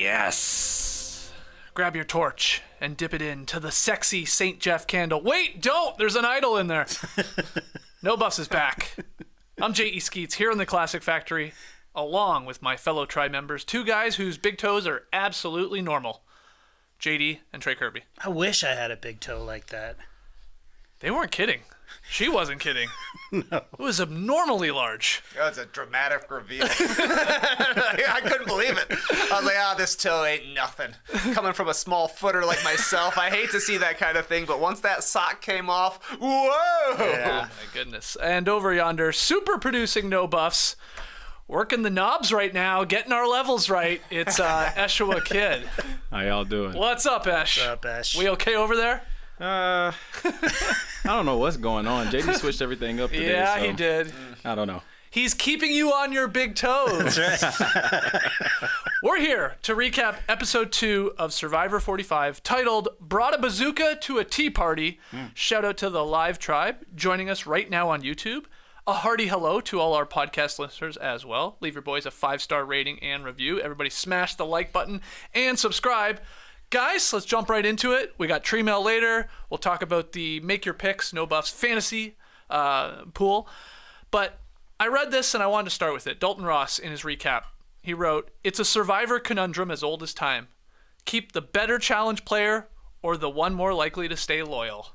Yes. Grab your torch and dip it into the sexy St. Jeff candle. Wait, don't! There's an idol in there. No Buffs is back. I'm J.E. Skeets here in the Classic Factory, along with my fellow tribe members, two guys whose big toes are absolutely normal. JD and Trey Kirby. I wish I had a big toe like that. They weren't kidding. She wasn't kidding. No. It was abnormally large. That was a dramatic reveal. I couldn't believe it. I was like, this toe ain't nothing. Coming from a small footer like myself, I hate to see that kind of thing, but once that sock came off, whoa! Yeah, my goodness. And over yonder, super producing No Buffs, working the knobs right now, getting our levels right. It's Eshua Kid. How y'all doing? What's up, Esh? What's up, Ash? We okay over there? I don't know what's going on. JD switched everything up today. Yeah, so he did. I don't know. He's keeping you on your big toes. That's right. We're here to recap episode 2 of Survivor 45, titled Brought a Bazooka to a Tea Party. Shout out to the live tribe joining us right now on YouTube. A hearty hello to all our podcast listeners as well. Leave your boys a 5-star rating and review. Everybody smash the like button and subscribe. Guys, let's jump right into it. We got Tree Mail later. We'll talk about the Make Your Picks, No Buffs fantasy pool. But I read this and I wanted to start with it. Dalton Ross, in his recap, he wrote, "It's a Survivor conundrum as old as time. Keep the better challenge player or the one more likely to stay loyal."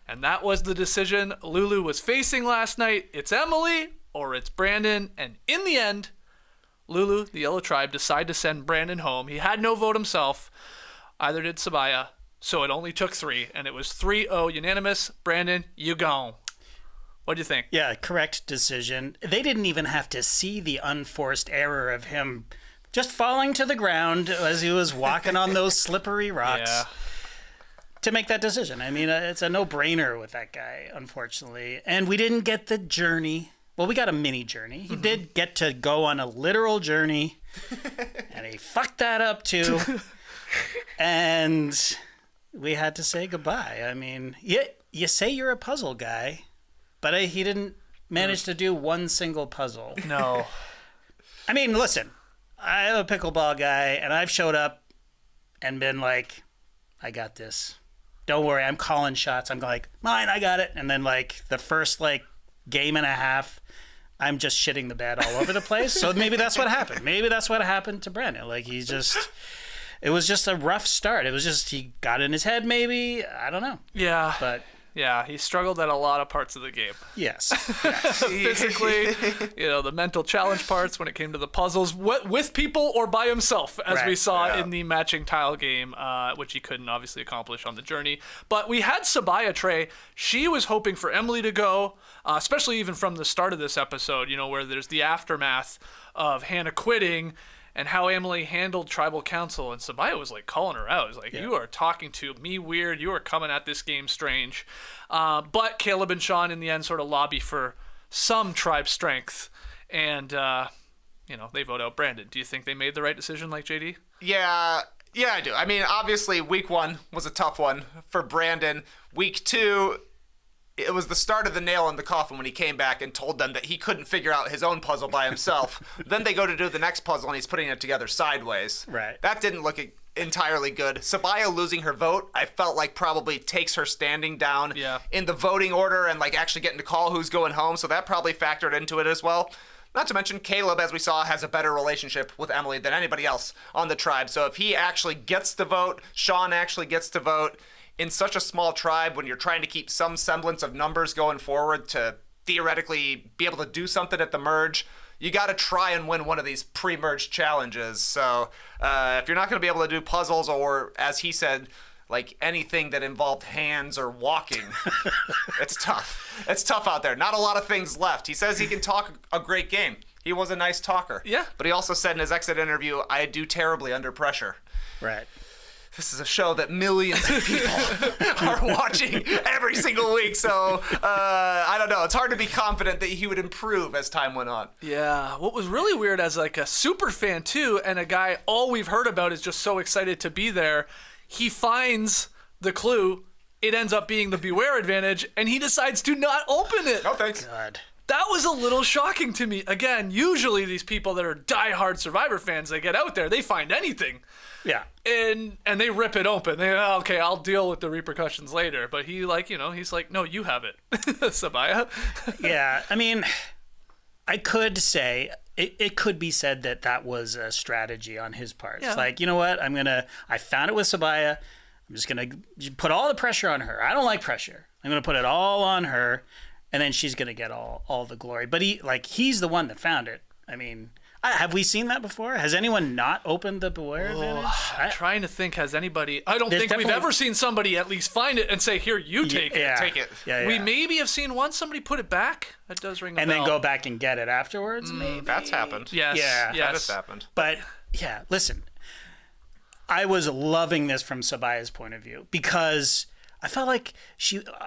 And that was the decision Lulu was facing last night. It's Emily or it's Brandon. And in the end, Lulu, the Yellow Tribe, decided to send Brandon home. He had no vote himself. Either did Sabaya. So it only took 3. And it was 3-0 unanimous. Brandon, you gone. What do you think? Yeah, correct decision. They didn't even have to see the unforced error of him just falling to the ground as he was walking on those slippery rocks. Yeah. To make that decision. I mean, it's a no-brainer with that guy, unfortunately. And we didn't get the journey. Well, we got a mini journey. He did get to go on a literal journey, and he fucked that up too. And we had to say goodbye. I mean, you say you're a puzzle guy, but he didn't manage to do one single puzzle. No. I mean, listen, I'm a pickleball guy, and I've showed up and been like, I got this. Don't worry, I'm calling shots. I'm like, mine, I got it. And then the first game and a half, I'm just shitting the bed all over the place. So maybe that's what happened. Maybe that's what happened to Brandon. It was just a rough start. It was just, he got in his head maybe. I don't know. Yeah. But yeah, he struggled at a lot of parts of the game. yes. Physically, the mental challenge parts when it came to the puzzles with people or by himself, as we saw in the matching tile game, which he couldn't obviously accomplish on the journey. But we had Sabaya Trey. She was hoping for Emily to go, especially even from the start of this episode, where there's the aftermath of Hannah quitting and how Emily handled tribal council. And Sabaya was calling her out. It was like, You are talking to me weird. You are coming at this game strange. But Caleb and Sean in the end sort of lobby for some tribe strength. And, they vote out Brandon. Do you think they made the right decision like JD? Yeah, I do. I mean, obviously, week 1 was a tough one for Brandon. Week 2, it was the start of the nail in the coffin when he came back and told them that he couldn't figure out his own puzzle by himself. Then they go to do the next puzzle and he's putting it together sideways. Right. That didn't look entirely good. Sabaya losing her vote, I felt like probably takes her standing down in the voting order and actually getting to call who's going home. So that probably factored into it as well. Not to mention Caleb, as we saw, has a better relationship with Emily than anybody else on the tribe. So if he actually gets to vote, Sean actually gets to vote, in such a small tribe, when you're trying to keep some semblance of numbers going forward to theoretically be able to do something at the merge, you got to try and win one of these pre-merge challenges. So if you're not going to be able to do puzzles or, as he said, anything that involved hands or walking, it's tough. It's tough out there. Not a lot of things left. He says he can talk a great game. He was a nice talker. Yeah. But he also said in his exit interview, I do terribly under pressure. Right. This is a show that millions of people are watching every single week. So, I don't know. It's hard to be confident that he would improve as time went on. Yeah. What was really weird as a super fan, too, and a guy all we've heard about is just so excited to be there, he finds the clue. It ends up being the Beware advantage, and he decides to not open it. No, thanks. God. That was a little shocking to me. Again, usually these people that are diehard Survivor fans, they get out there, they find anything. Yeah. And they rip it open. They okay, I'll deal with the repercussions later. But he he's like, no, you have it, Sabaya. Yeah, I mean, I could say it could be said that was a strategy on his part. Yeah. It's like, you know what? I found it with Sabaya. I'm just gonna put all the pressure on her. I don't like pressure. I'm gonna put it all on her. And then she's gonna get all the glory. But he's the one that found it. I mean, have we seen that before? Has anyone not opened the Beware advantage? I'm trying to think. Has anybody? I don't think we've ever seen somebody at least find it and say, "Here, you take it." Take it. Yeah. We maybe have seen once somebody put it back. That does ring a bell. And then go back and get it afterwards. Maybe That's happened. Yes. Yeah. Yes. That has happened. But yeah, listen, I was loving this from Sabaya's point of view because I felt like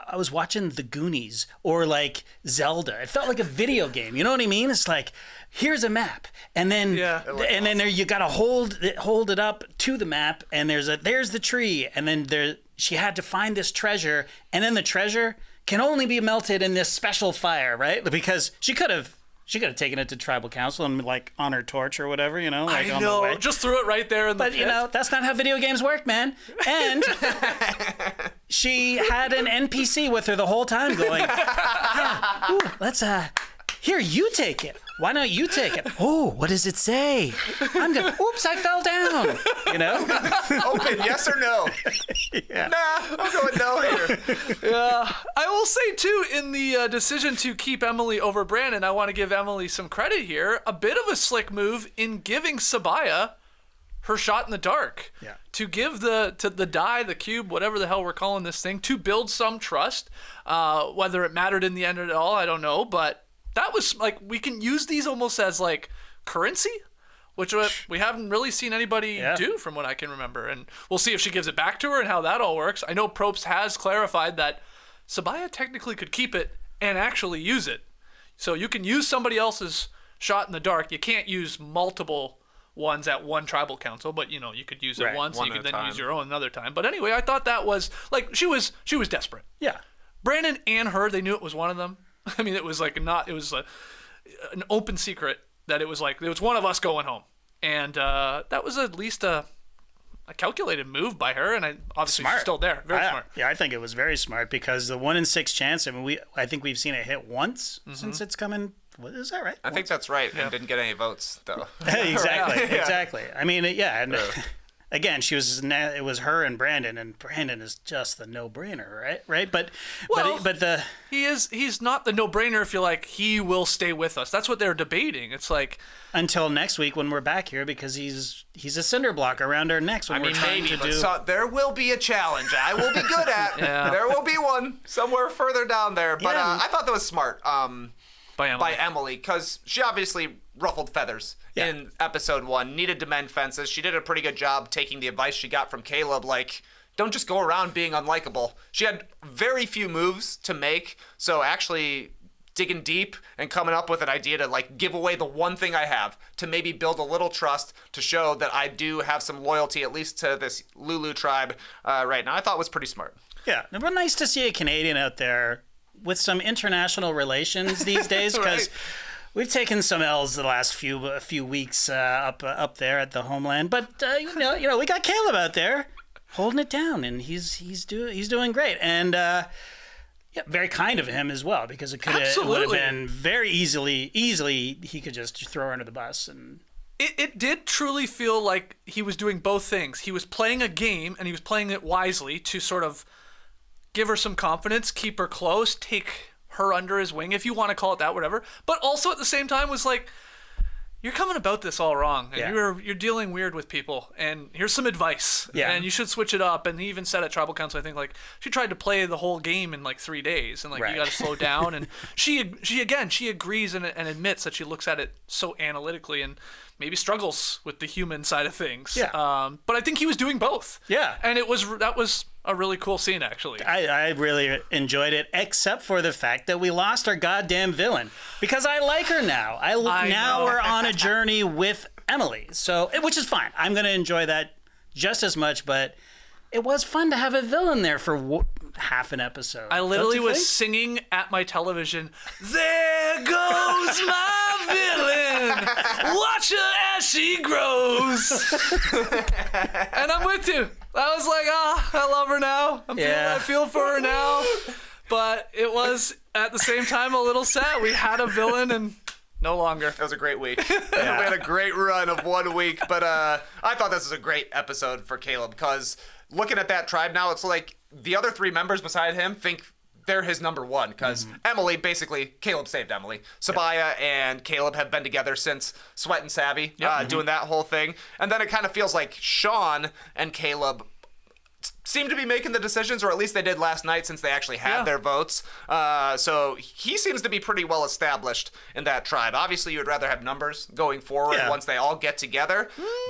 I was watching The Goonies or like Zelda. It felt like a video game. You know what I mean? It's like, here's a map, and then there you gotta hold it up to the map, and there's the tree, and then she had to find this treasure, and then the treasure can only be melted in this special fire, right? Because she could have taken it to tribal council and like on her torch or whatever, you know. Like I on know. the way. Just threw it right there in the pit. You know, that's not how video games work, man. And she had an NPC with her the whole time going, let's, here, you take it. Why not you take it? Oh, what does it say? Oops, I fell down. You know? Open, yes or no? Yeah. Nah, I'm going no here. Yeah. I will say, too, in the decision to keep Emily over Brandon, I want to give Emily some credit here. A bit of a slick move in giving Sabaya her shot in the dark. Yeah. To give the die, the cube, whatever the hell we're calling this thing, to build some trust. Whether it mattered in the end at all, I don't know, but that was like, we can use these almost as like currency, which we haven't really seen anybody do from what I can remember. And we'll see if she gives it back to her and how that all works. I know Probst has clarified that Sabaya technically could keep it and actually use it. So you can use somebody else's shot in the dark. You can't use multiple ones at one tribal council, but you could use it once. You could then use your own another time. But anyway, I thought that was like, she was desperate. Yeah. Brandon and her, they knew it was one of them. I mean, it was like an open secret that it was like, it was one of us going home. And that was at least a calculated move by her. And obviously smart. She's still there. Very smart. Yeah, I think it was very smart because the 1 in 6 chance, I mean, I think we've seen it hit once since it's come in. What is that, right? I think that's right, and didn't get any votes, though. Exactly. I mean, and again, it was her and Brandon is just the no-brainer, right? But he's not the no-brainer if you're like, he will stay with us. That's what they're debating. It's like, until next week when we're back here, because he's a cinder block around our necks when we're trying to do. So there will be a challenge I will be good at. There will be one somewhere further down there. But I thought that was smart. By Emily, because she obviously ruffled feathers in episode 1, needed to mend fences. She did a pretty good job taking the advice she got from Caleb, like, don't just go around being unlikable. She had very few moves to make, so actually digging deep and coming up with an idea to like give away the one thing I have to maybe build a little trust to show that I do have some loyalty, at least to this Lulu tribe right now, I thought was pretty smart. Yeah, it was nice to see a Canadian out there with some international relations these days, because we've taken some L's the last few weeks up there at the homeland. But you know, we got Caleb out there holding it down, and he's doing great, and very kind of him as well, because it would have been very easily he could just throw her under the bus. And it did truly feel like he was doing both things. He was playing a game, and he was playing it wisely to sort of give her some confidence, keep her close, take her under his wing, if you want to call it that, whatever. But also at the same time was like, you're coming about this all wrong, and you're dealing weird with people, and here's some advice, and you should switch it up. And he even said at tribal council, I think, like, she tried to play the whole game in like 3 days, and like, you got to slow down. And she agrees and admits that she looks at it so analytically and maybe struggles with the human side of things. But I think he was doing both. And that was a really cool scene, actually. I really enjoyed it, except for the fact that we lost our goddamn villain, because I like her now. Now we're on a journey with Emily, so which is fine. I'm going to enjoy that just as much, but it was fun to have a villain there for half an episode. I literally was singing at my television, "There There goes my villain. Watch her as she grows. And I'm with you. I was like, I love her now. I feel for her now. But it was, at the same time, a little sad. We had a villain and no longer. That was a great week. We had a great run of 1 week. But I thought this was a great episode for Caleb because looking at that tribe now, it's like the other 3 members beside him think they're his number one because Emily, basically, Caleb saved Emily. Sabaya and Caleb have been together since Sweat and Savvy, doing that whole thing. And then it kind of feels like Sean and Caleb seem to be making the decisions, or at least they did last night since they actually had their votes. So he seems to be pretty well established in that tribe. Obviously, you would rather have numbers going forward once they all get together.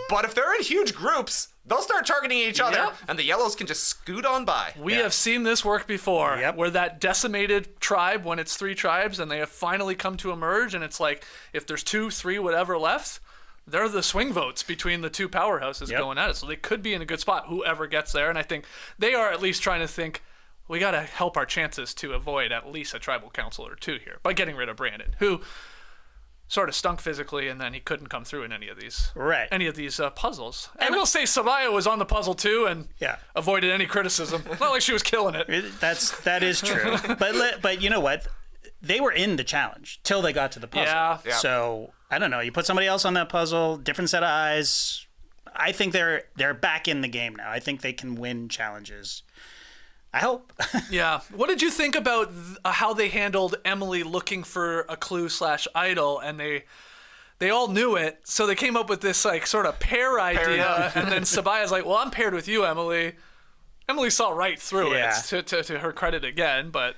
But if they're in huge groups, they'll start targeting each other, and the yellows can just scoot on by. We have seen this work before, where that decimated tribe, when it's 3 tribes, and they have finally come to emerge, and it's like, if there's 2, 3, whatever left, they're the swing votes between the 2 powerhouses going at it. So they could be in a good spot, whoever gets there. And I think they are at least trying to think, we got to help our chances to avoid at least a tribal council or 2 here by getting rid of Brandon, who sort of stunk physically, and then he couldn't come through in any of these puzzles. And we'll say Sabaya was on the puzzle too, and avoided any criticism. It's not like she was killing it. That is true. But you know what? They were in the challenge till they got to the puzzle. Yeah. So I don't know. You put somebody else on that puzzle, different set of eyes. I think they're back in the game now. I think they can win challenges. I hope. Yeah. What did you think about how they handled Emily looking for a clue / idol, and they all knew it, so they came up with this like sort of pair idea, and then Sabaya's like, "Well, I'm paired with you, Emily." Emily saw right through it, to her credit again, but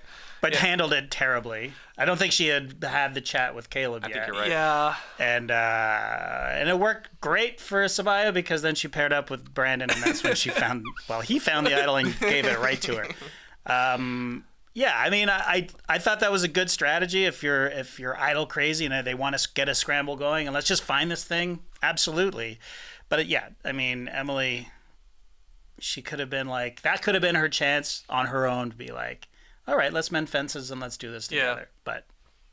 handled it terribly. I don't think she had the chat with Caleb yet. I think you're right. Yeah. And it worked great for Sabaya because then she paired up with Brandon, and that's when he found the idol and gave it right to her. I mean, I thought that was a good strategy if you're idol crazy and they want to get a scramble going and let's just find this thing. Absolutely. But I mean, Emily, she could have been like, that could have been her chance on her own to be like, all right, let's mend fences and let's do this together. But,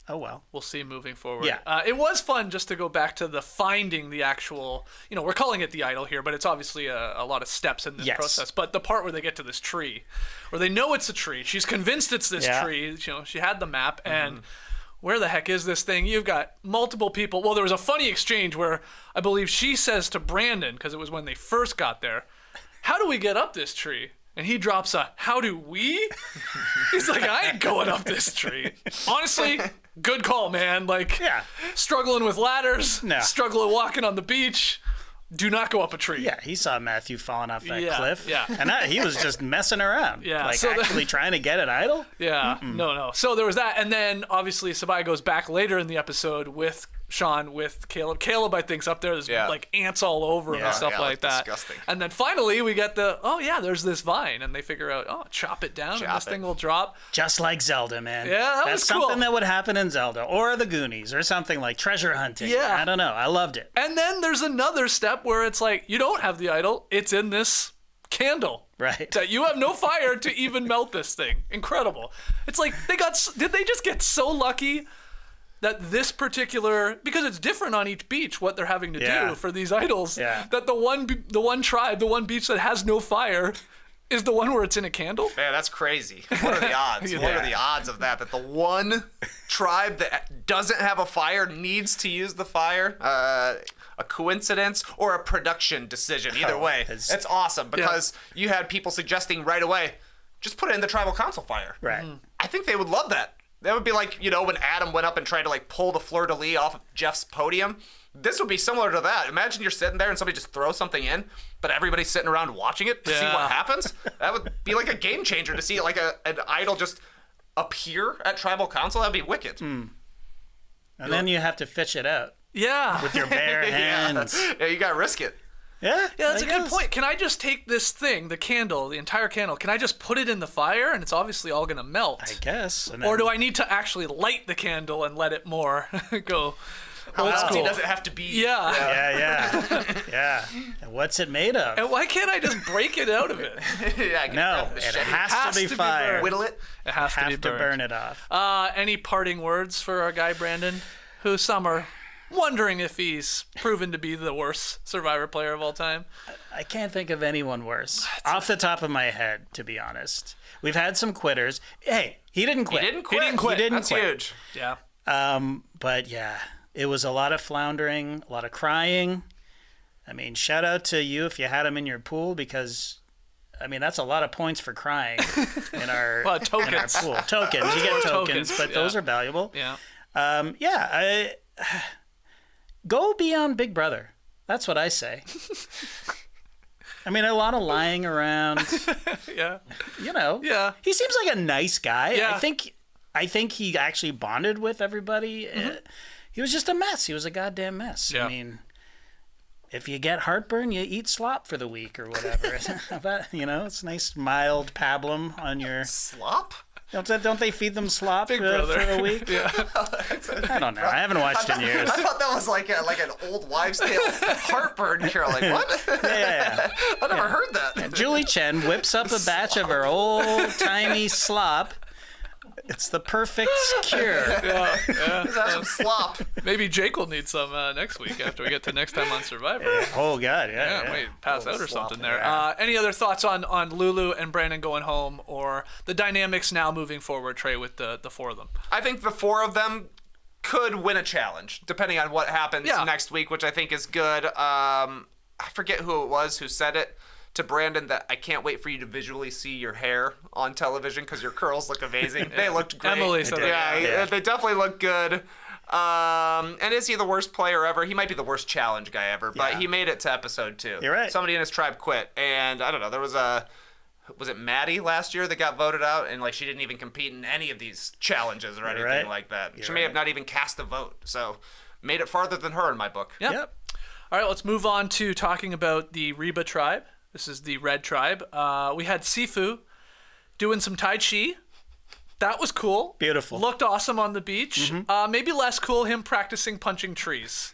oh well. We'll see moving forward. Yeah. It was fun just to go back to the finding the actual, we're calling it the idol here, but it's obviously a lot of steps in this process. But the part where they get to this tree, where they know it's a tree, she's convinced it's this tree, she had the map, and where the heck is this thing? You've got multiple people. Well, there was a funny exchange where I believe she says to Brandon, because it was when they first got there, how do we get up this tree? And he drops a, how do we? He's like, I ain't going up this tree. Honestly, good call, man. Like, struggling with ladders, struggling walking on the beach. Do not go up a tree. Yeah, he saw Matthew falling off that cliff. Yeah. And he was just messing around. Yeah. Like, actually trying to get an idol? Yeah. No. So there was that. And then, obviously, Sabaya goes back later in the episode with Sean, with Caleb. Caleb, I think, is up there. There's like ants all over him and stuff like that. Disgusting. And then finally we get there's this vine, and they figure out, chop it down and this thing will drop. Just like Zelda, man. Yeah, that's cool. something that would happen in Zelda or the Goonies or something like treasure hunting. Yeah. I don't know. I loved it. And then there's another step where it's like, you don't have the idol. It's in this candle. Right. That you have no fire to even melt this thing. Incredible. It's like did they just get so lucky that this particular, because it's different on each beach what they're having to do for these idols, that the one tribe, the one beach that has no fire is the one where it's in a candle? Man, that's crazy. What are the odds? What are the odds of that the one tribe that doesn't have a fire needs to use the fire? A coincidence or a production decision? Either way, it's awesome because you had people suggesting right away, just put it in the tribal council fire. Right. I think they would love that. That would be like, when Adam went up and tried to like pull the fleur-de-lis off of Jeff's podium. This would be similar to that. Imagine you're sitting there and somebody just throws something in, but everybody's sitting around watching it to see what happens. That would be like a game changer to see like an idol just appear at tribal council. That'd be wicked. And then you have to fish it out. Yeah. With your bare hands. Yeah, you gotta risk it. Yeah, that's a good point. Can I just take this thing, the candle, the entire candle, can I just put it in the fire and it's obviously all going to melt? I guess. Or do I need to actually light the candle and let it more go? How Old healthy school. does it have to be? Yeah. And what's it made of? And why can't I just break it out of it? Yeah, No, it has to be fire. Whittle it. It has to be Have to burned. burn it off. Any parting words for our guy Brandon, who some are wondering if he's proven to be the worst Survivor player of all time? I can't think of anyone worse. Off the top of my head, to be honest. We've had some quitters. Hey, he didn't quit. He didn't quit. That's huge. Yeah. But yeah, it was a lot of floundering, a lot of crying. I mean, shout out to you if you had him in your pool, because I mean that's a lot of points for crying in our, Well, tokens. in our pool. Tokens, you get tokens, but yeah. those are valuable. Yeah. Go be on Big Brother. That's what I say. I mean, a lot of lying around. Yeah. You know. Yeah. He seems like a nice guy. Yeah. I think he actually bonded with everybody. He was just a mess. He was a goddamn mess. Yeah. I mean, if you get heartburn, you eat slop for the week or whatever. But, you know, it's nice mild pablum on your... Slop? Don't they feed them slop for Brother. a week? Yeah. I don't know. I haven't watched in years. I thought that was like an old wives' tale heartburn cure. Like, what? Yeah. I never heard that. Julie Chen whips up a batch of her old-timey slop. It's the perfect cure. Let's have some slop. Maybe Jake will need some next week after we get to next time on Survivor. Oh, God, yeah. Yeah, wait, pass out or slop something in there. Any other thoughts on Lulu and Brandon going home, or the dynamics now moving forward, Trey, with the four of them? I think the four of them could win a challenge, depending on what happens next week, which I think is good. I forget who it was who said it to Brandon, that I can't wait for you to visually see your hair on television because your curls look amazing. They looked great. Emily said that. Yeah, they definitely look good. And is he the worst player ever? He might be the worst challenge guy ever, but he made it to episode 2. You're right. Somebody in his tribe quit, and I don't know, there was was it Maddie last year that got voted out, and like she didn't even compete in any of these challenges or anything like that. She may have not even cast a vote, so made it farther than her in my book. Yep. All right, let's move on to talking about the Reba tribe. This is the red tribe. We had Sifu doing some Tai Chi. That was cool. Beautiful. Looked awesome on the beach. Maybe less cool him practicing punching trees.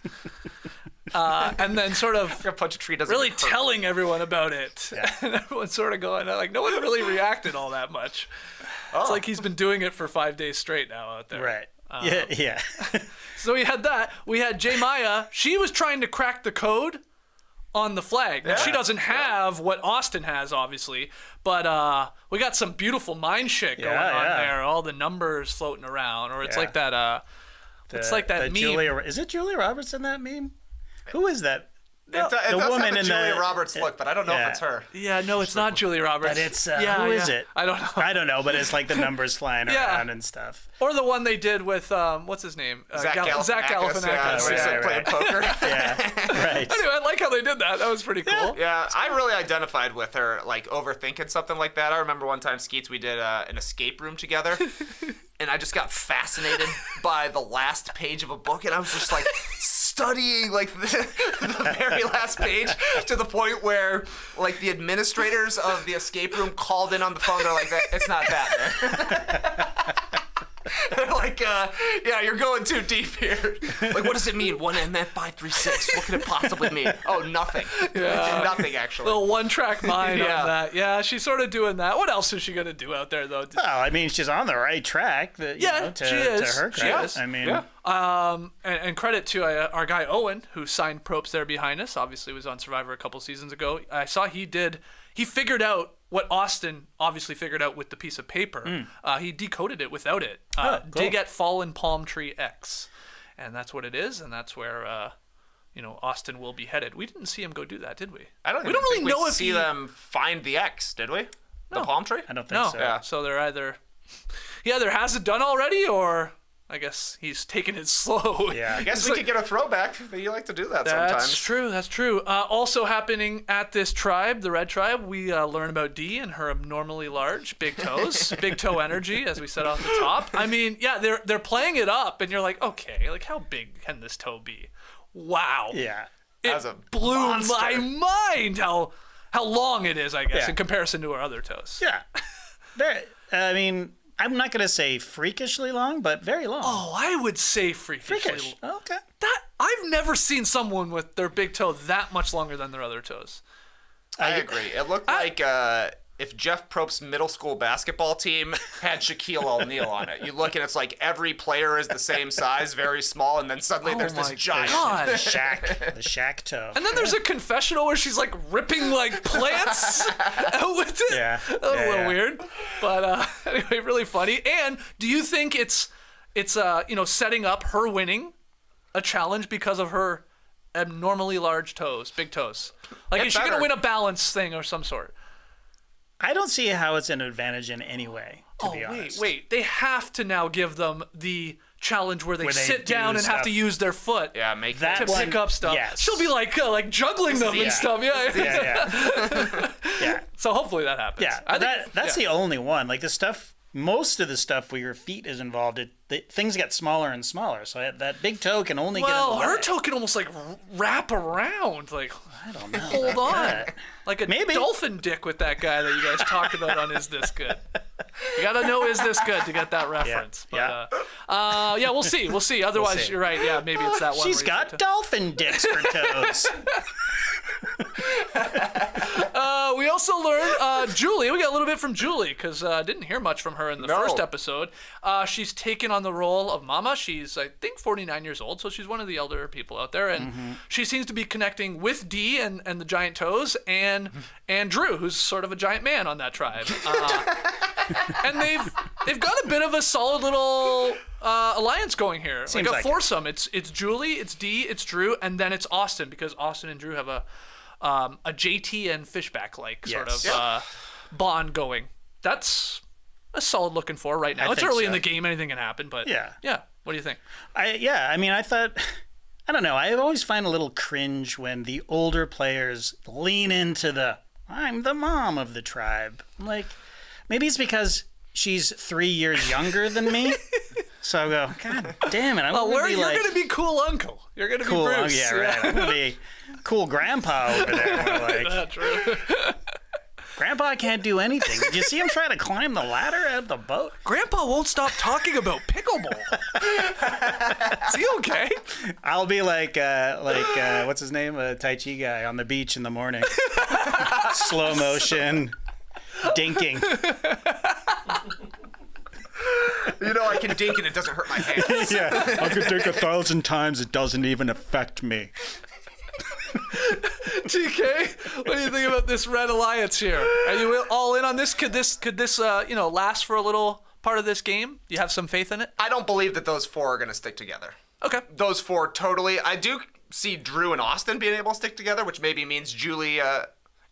And then sort of Punch a tree doesn't really hurt. telling everyone about it. Yeah. And everyone's sort of going, like, no one really reacted all that much. It's like he's been doing it for 5 days straight now out there. Right. Yeah. So we had that. We had J. Maya. She was trying to crack the code on the flag. Now, she doesn't have what Austin has, obviously, but we got some beautiful mind shit going on there. All the numbers floating around, or it's like that. It's like that meme. Is it Julia Roberts in that meme? Who is that? It does woman have the in Julia the Roberts look, but I don't know if it's her. Yeah, no, it's not Julia Roberts. But it's who is it? I don't know. I don't know, but it's like the numbers flying around and stuff. Or the one they did with what's his name? Zach Galifianakis. Zach Galifianakis. Yeah, playing poker. Right. Anyway, I like how they did that. That was pretty cool. Yeah, I really identified with her, like, overthinking something like that. I remember one time, Skeets, we did an escape room together, and I just got fascinated by the last page of a book, and I was just, like, studying, like, the very last page to the point where, like, the administrators of the escape room called in on the phone. They're like, it's not that, man. They're like, yeah, you're going too deep here. Like, what does it mean? 1M536. What could it possibly mean? Oh, nothing. Yeah. Nothing, actually. Little one-track mind Yeah. on that. Yeah, she's sort of doing that. What else is she going to do out there, though? Well, I mean, she's on the right track. Yeah, she is. To her She credit. is. I mean, And credit to our guy Owen, who signed Probst there behind us. Obviously was on Survivor a couple seasons ago. I saw he figured out what Austin obviously figured out with the piece of paper. He decoded it without it. Cool. Dig at fallen palm tree X. And that's what it is, and that's where Austin will be headed. We didn't see him go do that, did we? I don't we don't really think know we if see them find the X, did we? The palm tree? I don't think No. so. Yeah. So he either has it done already, or I guess he's taking it slow. Yeah. I guess we could get a throwback. You like to do that That's sometimes. That's true. Also happening at this tribe, the red tribe, we learn about Dee and her abnormally large big toes, big toe energy, as we said off the top. I mean, yeah, they're playing it up, and you're like, okay, like how big can this toe be? Wow. Yeah. It As a blew monster. my mind how long it is, I guess, Yeah. in comparison to our other toes. Yeah. I mean, I'm not going to say freakishly long, but very long. Oh, I would say freakishly. Freakish. Okay. That I've never seen someone with their big toe that much longer than their other toes. I agree. It looked like if Jeff Probst's middle school basketball team had Shaquille O'Neal on it. You look and it's like every player is the same size, very small, and then suddenly there's this giant. The Shaq toe. And then there's a confessional where she's like ripping like plants out with it. Yeah. That was a little weird. But anyway, really funny. And do you think it's setting up her winning a challenge because of her abnormally large toes, big toes? Like, is she going to win a balance thing or some sort? I don't see how it's an advantage in any way, to be honest. Wait. They have to now give them the challenge where they sit down and have to use their foot to pick up stuff. Yes. She'll be like juggling them and stuff. Yeah. So hopefully that happens. Yeah, that's the only one. Like the stuff, most of the stuff where your feet is involved, things get smaller and smaller. So that big toe can only get in the way. Her toe can almost like wrap around. Like, I don't know. Hold on. Like a dolphin dick with that guy that you guys talked about on Is This Good? You got to know Is This Good to get that reference. Yeah. But, we'll see. We'll see. Otherwise, you're right. Yeah, maybe it's that one. She's got dolphin dicks for toes. We also learned Julie. We got a little bit from Julie because I didn't hear much from her in the first episode. She's taken on the role of Mama. She's, I think, 49 years old, so she's one of the elder people out there. And she seems to be connecting with Dee and the giant toes and Drew, who's sort of a giant man on that tribe. And they've got a bit of a solid little alliance going here. Seems like a foursome. It's Julie, it's Dee, it's Drew, and then it's Austin, because Austin and Drew have a JT and Fishback sort of bond going. That's a solid looking for right now. It's early in the game, anything can happen, but yeah. What do you think? I don't know. I always find a little cringe when the older players lean into I'm the mom of the tribe. Like, maybe it's because she's 3 years younger than me. So I go, God damn it. You're going to be cool uncle. You're going to be Bruce. Yeah, right. I'm going to be cool grandpa over there. That's true. Grandpa can't do anything. Did you see him try to climb the ladder out of the boat? Grandpa won't stop talking about pickleball. Is he okay? I'll be like what's his name? A Tai Chi guy on the beach in the morning. Slow motion. Dinking. I can dink and it doesn't hurt my hands. Yeah, I could dink 1,000 times. It doesn't even affect me. TK, what do you think about this Red Alliance here? Are you all in on this? Could this last for a little part of this game? Do you have some faith in it? I don't believe that those four are going to stick together. Okay. Those four totally. I do see Drew and Austin being able to stick together, which maybe means Julie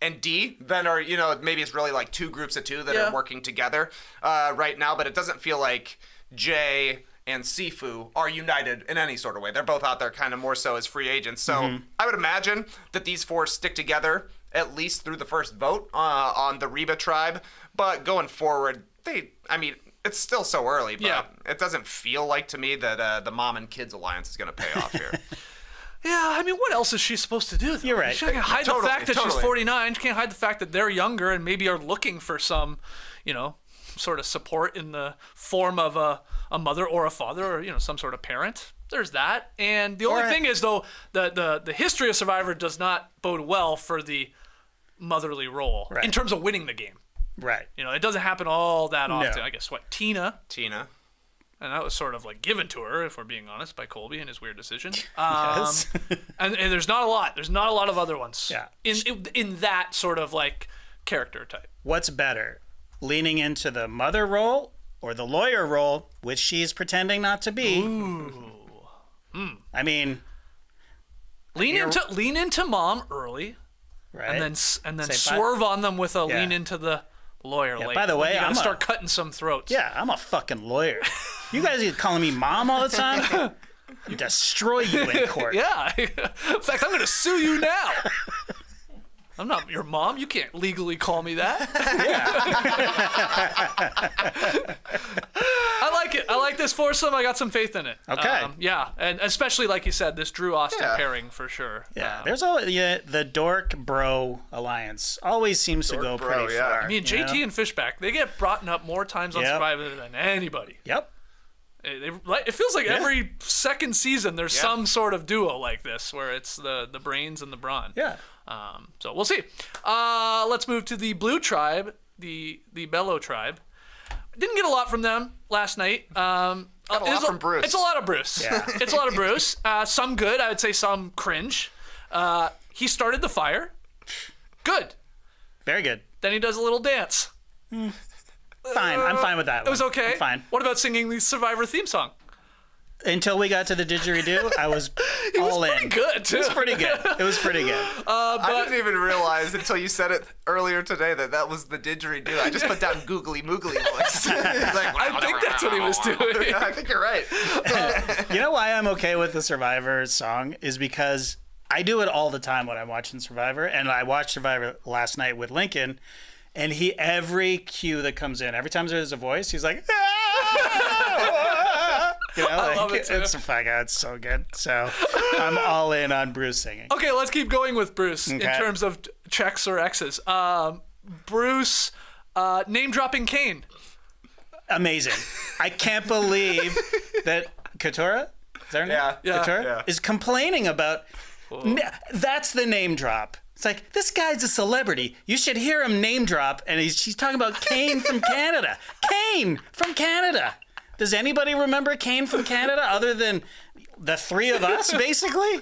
and Dee then are, maybe it's really like two groups of two that are working together right now, but it doesn't feel like Jay and Sifu are united in any sort of way. They're both out there kind of more so as free agents. So I would imagine that these four stick together at least through the first vote on the Reba tribe. But going forward, it's still so early, but it doesn't feel like to me that the mom and kids alliance is going to pay off here. Yeah, what else is she supposed to do? You're right. She can't hide the fact that she's 49. She can't hide the fact that they're younger and maybe are looking for some, sort of support in the form of a mother or a father or, some sort of parent. There's that. And the only thing is, though, the history of Survivor does not bode well for the motherly role in terms of winning the game. Right. It doesn't happen all that often. I guess, Tina. And that was sort of like given to her, if we're being honest, by Colby and his weird decision. Yes. and there's not a lot. There's not a lot of other ones. Yeah. In that sort of like character type. What's better, leaning into the mother role or the lawyer role, which she's pretending not to be? Ooh. Lean into mom early, right? And then swerve on them with a lean into the lawyer later. By the way, I'm gonna start cutting some throats. Yeah, I'm a fucking lawyer. You guys are calling me mom all the time? I'll destroy you in court. Yeah. In fact, I'm going to sue you now. I'm not your mom. You can't legally call me that. I like it. I like this foursome. I got some faith in it. Okay. And especially, like you said, this Drew Austin pairing for sure. Yeah. There's the dork bro alliance always seems to go pretty far. JT and Fishback, they get brought up more times on Survivor than anybody. Yep. It feels like every second season there's some sort of duo like this where it's the brains and the brawn. Yeah. So we'll see. Let's move to the blue tribe, the Bellow tribe. Didn't get a lot from them last night. Got a lot from Bruce. It's a lot of Bruce. Yeah. It's a lot of Bruce. Some good. I would say some cringe. He started the fire. Good. Very good. Then he does a little dance. Fine. I'm fine with that. It was okay. I'm fine. What about singing the Survivor theme song? Until we got to the didgeridoo, I was all in. Pretty good, too. It was pretty good. It was pretty good. I didn't even realize until you said it earlier today that was the didgeridoo. I just put down googly moogly voice. I think that's what he was doing. I think you're right. You know why I'm okay with the Survivor song is because I do it all the time when I'm watching Survivor, and I watched Survivor last night with Lincoln, and every cue that comes in, every time there's a voice, he's like, you know, I love it too. It's so good. So I'm all in on Bruce singing. Okay, let's keep going with Bruce in terms of checks or X's. Bruce name-dropping Kane. Amazing. I can't believe that Katurah, is that her name? Yeah. Katurah is complaining about, that's the name drop. It's like, this guy's a celebrity. You should hear him name drop, and she's talking about Kane from Canada. Kane from Canada. Does anybody remember Kane from Canada other than the three of us, basically?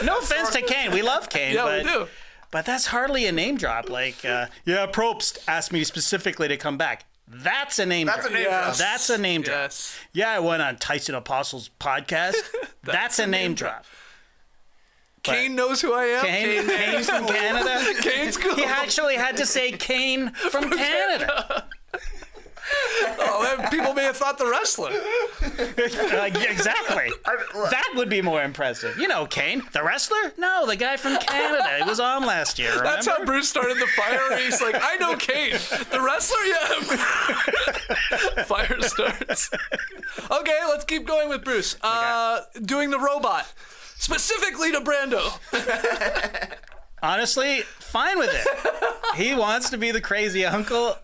No offense to Kane. We love Kane. Yeah, but, we do. But that's hardly a name drop. Like, Probst asked me specifically to come back. That's a name drop. That's a name drop. That's a name drop. Yes. Yeah, I went on Tyson Apostle's podcast. That's a name drop. Kane knows who I am. Kane from Canada. Kane's cool. He actually had to say Kane from Canada. Oh, people may have thought the wrestler. Exactly. That would be more impressive. You know Kane, the wrestler? No, the guy from Canada. He was on last year, remember? That's how Bruce started the fire. He's like, I know Kane. The wrestler? Yeah. Fire starts. Okay, let's keep going with Bruce. Doing the robot. Specifically to Brando. Honestly, fine with it. He wants to be the crazy uncle.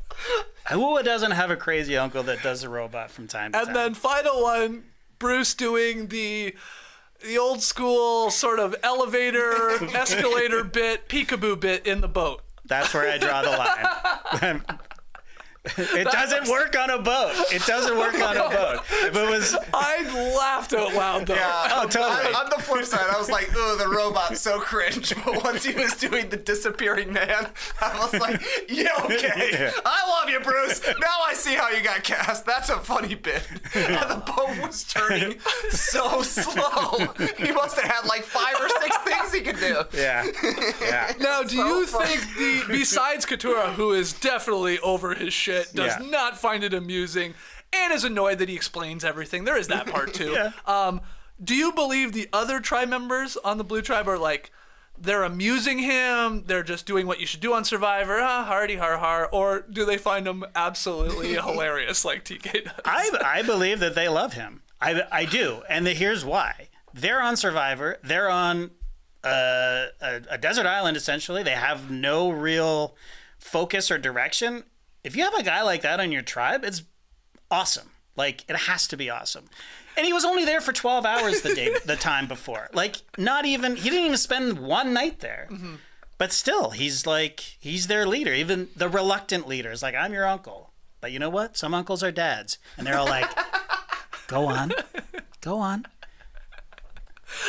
Who doesn't have a crazy uncle that does a robot from time to time? And then final one, Bruce doing the old school sort of elevator, escalator bit, peekaboo bit in the boat. That's where I draw the line. It doesn't work on a boat. It doesn't work on a boat. If it was, I laughed out loud though. Yeah. Oh, totally. On the flip side, I was like, "Oh, the robot's so cringe." But once he was doing the disappearing man, I was like, "Yeah, okay, Yeah. I love you, Bruce. Now I see how you got cast. That's a funny bit." And the boat was turning so slow. He must have had like 5 or 6 things he could do. yeah. Now, do you think besides Katurah, who is definitely over his shit, does Yeah. not find it amusing, and is annoyed that he explains everything? There is that part too. Yeah. Do you believe the other tribe members on the blue tribe are like, they're amusing him, they're just doing what you should do on Survivor, hardy har har, or do they find him absolutely hilarious like TK does? I believe that they love him. I do, and here's why. They're on Survivor. They're on a desert island essentially. They have no real focus or direction. If you have a guy like that on your tribe, it's awesome. Like, it has to be awesome. And he was only there for 12 hours the time before. Like, he didn't even spend one night there. Mm-hmm. But still, he's their leader. Even the reluctant leader is like, I'm your uncle. But you know what? Some uncles are dads. And they're all like, go on.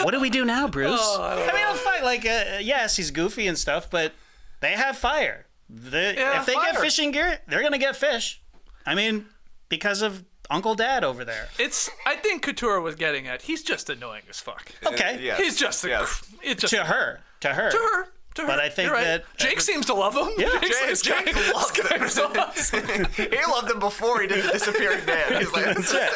What do we do now, Bruce? I'll fight. Like, yes, he's goofy and stuff, but they have fire. If they get fishing gear, they're going to get fish. I mean, because of Uncle Dad over there. I think Katurah was getting at, he's just annoying as fuck. Okay. Yes. He's just To her. But I think that Jake seems to love him. Yeah. Jake loved him. He loved him before he did the disappearing man. He's like, this is sick.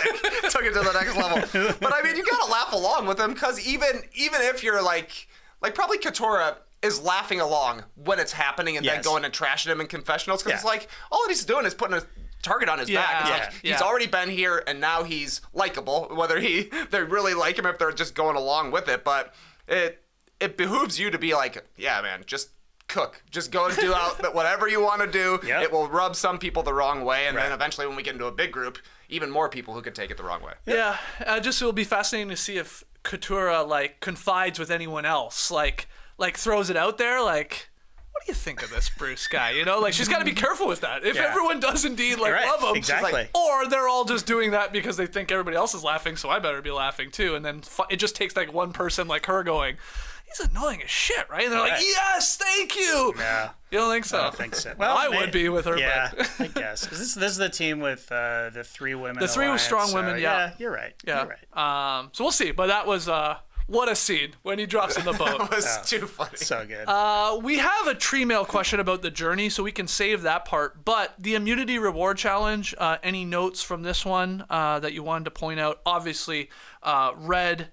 Took it to the next level. But I mean, you gotta laugh along with him, because even if you're like probably Katurah is laughing along when it's happening and then going and trashing him in confessionals, because it's like all that he's doing is putting a target on his back. It's like he's already been here and now he's likable, whether they really like him, if they're just going along with it. But it behooves you to be like, yeah, man, just cook. Just go and do out whatever you want to do. Yep. It will rub some people the wrong way, and then eventually when we get into a big group, even more people who could take it the wrong way. Yeah, just it'll be fascinating to see if Katurah like confides with anyone else, like throws it out there, like, what do you think of this Bruce guy? You know, like she's got to be careful with that. If everyone does indeed like love him, exactly. Like, or they're all just doing that because they think everybody else is laughing, so I better be laughing too. And then it just takes like one person like her going, he's annoying as shit, right? And they're like, yes, thank you. Yeah. You don't think so? I don't think so. Well, I would be with her. Yeah, but. I guess. 'Cause this is the team with the 3 women. The 3 alliance, strong women, yeah. You're right. Yeah. You're right. So we'll see. But that was what a scene when he drops in the boat. It was too funny. So good. We have a tree mail question about the journey, so we can save that part. But the immunity reward challenge, any notes from this one that you wanted to point out? Obviously, Red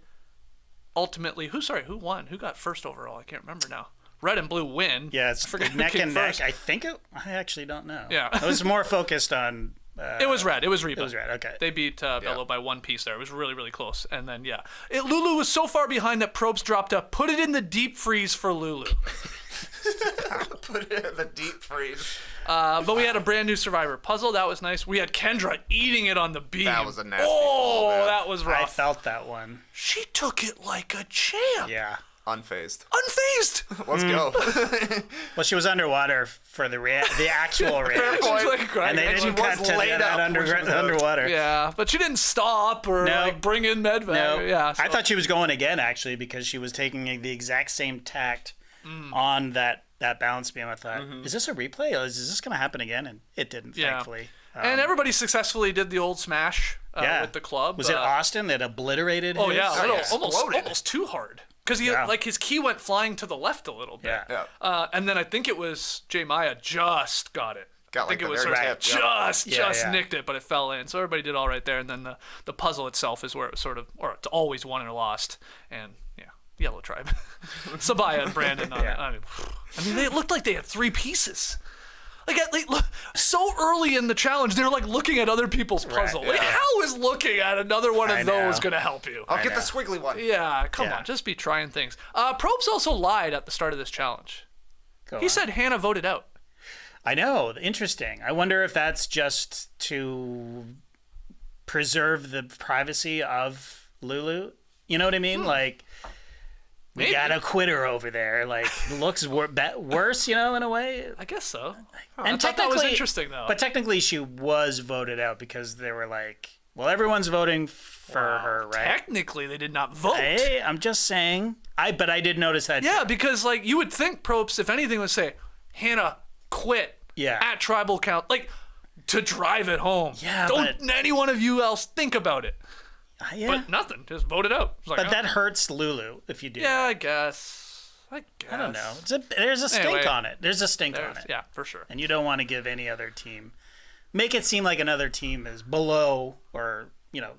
ultimately, who won? Who got first overall? I can't remember now. Red and blue win. Yeah, it's neck and neck. I actually don't know. Yeah. I was more focused on... it was Red. It was Reba. It was Red, okay. They beat Bellow by 1 piece there. It was really, really close. And then, Lulu was so far behind that Probst dropped a put it in the deep freeze for Lulu. Put it in the deep freeze. But we had a brand new Survivor puzzle. That was nice. We had Kendra eating it on the beam. That was a nasty fall, man. That was rough. I felt that one. She took it like a champ. Yeah. Unfazed. Unfazed. Let's go. Well, she was underwater for the actual race. Fair point. Like And they didn't cut to that underwater. Yeah, but she didn't stop or like bring in medvac. No. Yeah, so. I thought she was going again, actually, because she was taking the exact same tact on that balance beam. I thought, is this a replay? Or is this going to happen again? And it didn't, thankfully. And everybody successfully did the old smash with the club. Was it Austin that obliterated his? Oh, yeah. Almost too hard. Because his key went flying to the left a little bit. Yeah. And then I think it was J. Maya just got it. I think it was just nicked it, but it fell in. So everybody did all right there. And then the puzzle itself is where it was sort of, or it's always won or lost. And Yellow Tribe. Sabaya and Brandon on it. I mean, they looked like they had 3 pieces. Like so early in the challenge, they were like looking at other people's puzzle. Like, how is looking at another one of those going to help you? I'll get the squiggly one. Yeah, come on, just be trying things. Probst also lied at the start of this challenge. He said Hannah voted out. I know. Interesting. I wonder if that's just to preserve the privacy of Lulu. You know what I mean? Like, we got a quitter over there. Like, looks worse, in a way. I guess so. And I thought that was interesting, though. But technically, she was voted out because they were like, well, everyone's voting for her, right? Technically, they did not vote. Hey, I'm just saying. But I did notice that. Yeah, because like you would think Probst, if anything, would say, Hannah quit at tribal count, like to drive it home. Yeah, don't any one of you else think about it. Yeah. But nothing. Just vote it out. Like, but that hurts Lulu if you do. Yeah, that. I guess. I don't know. There's a stink on it. There's a stink on it. Yeah, for sure. And you don't want to give any other team. Make it seem like another team is below or,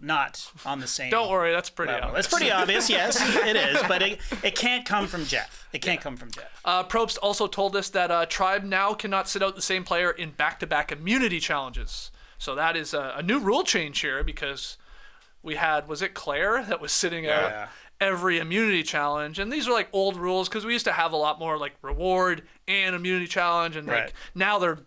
not on the same. Don't worry. That's pretty obvious. It's pretty obvious. Yes, it is. But it can't come from Jeff. It can't come from Jeff. Probst also told us that Tribe now cannot sit out the same player in back-to-back immunity challenges. So that is a new rule change here because we had, was it Claire that was sitting out every immunity challenge? And these are like old rules because we used to have a lot more like reward and immunity challenge. And like now they're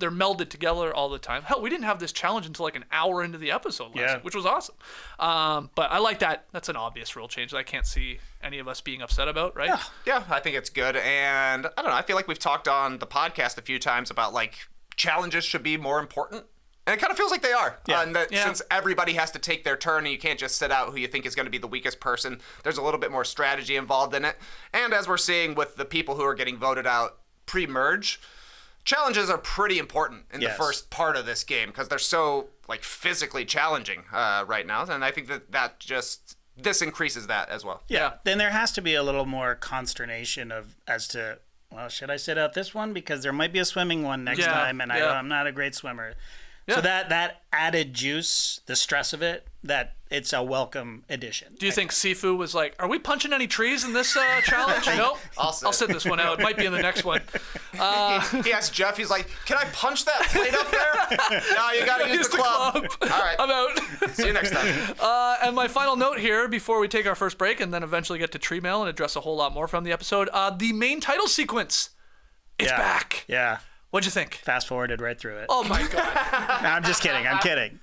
melded together all the time. Hell, we didn't have this challenge until like an hour into the episode last week, which was awesome. But I like that. That's an obvious rule change that I can't see any of us being upset about, right? Yeah, I think it's good. And I don't know, I feel like we've talked on the podcast a few times about like challenges should be more important. And it kind of feels like they are. And since everybody has to take their turn and you can't just sit out who you think is going to be the weakest person, there's a little bit more strategy involved in it. And as we're seeing with the people who are getting voted out pre-merge, challenges are pretty important in the first part of this game because they're so like physically challenging right now. And I think that just this increases that as well. Yeah. Then there has to be a little more consternation as to, well, should I sit out this one? Because there might be a swimming one next time and I'm not a great swimmer. Yeah. So that added juice, the stress of it, that it's a welcome addition. Do you think Sifu was like, are we punching any trees in this challenge? No? I'll sit this one out. It might be in the next one. He asked Jeff, he's like, can I punch that plate up there? No, you got to use the club. All right. I'm out. See you next time. And my final note here before we take our first break and then eventually get to tree mail and address a whole lot more from the episode, the main title sequence It's back. Yeah. What'd you think? Fast forwarded right through it. Oh my god. No, I'm just kidding. I'm kidding.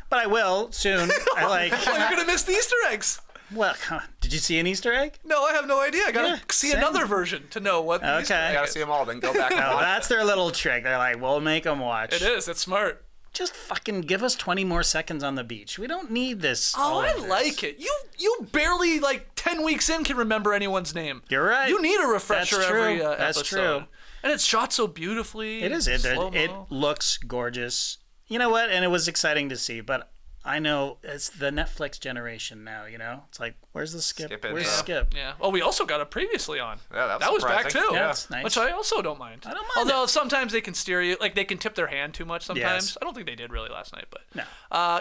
But I will soon. Oh, you're gonna miss the Easter eggs. Well, did you see an Easter egg? No, I have no idea. I gotta see another version to know what. The Easter egg You gotta is. see them all, then go back and watch. That's their little trick. They're like, we'll make them watch. It is. It's smart. Just fucking give us 20 more seconds on the beach. We don't need this. Oh, I like it. You barely 10 weeks in can remember anyone's name. You're right. You need a refresher That's true. every That's episode. true. And it's shot so beautifully. It is. It looks gorgeous. You know what? And it was exciting to see, but I know it's the Netflix generation now, It's like, where's the skip? Skip it, Where's yeah. Skip? Yeah. Well, we also got a previously on. Yeah, that was back surprising. too. Yeah, that's nice. Which I also don't mind. I don't mind Although sometimes they can steer you, they can tip their hand too much sometimes. Yes. I don't think they did really last night, but No.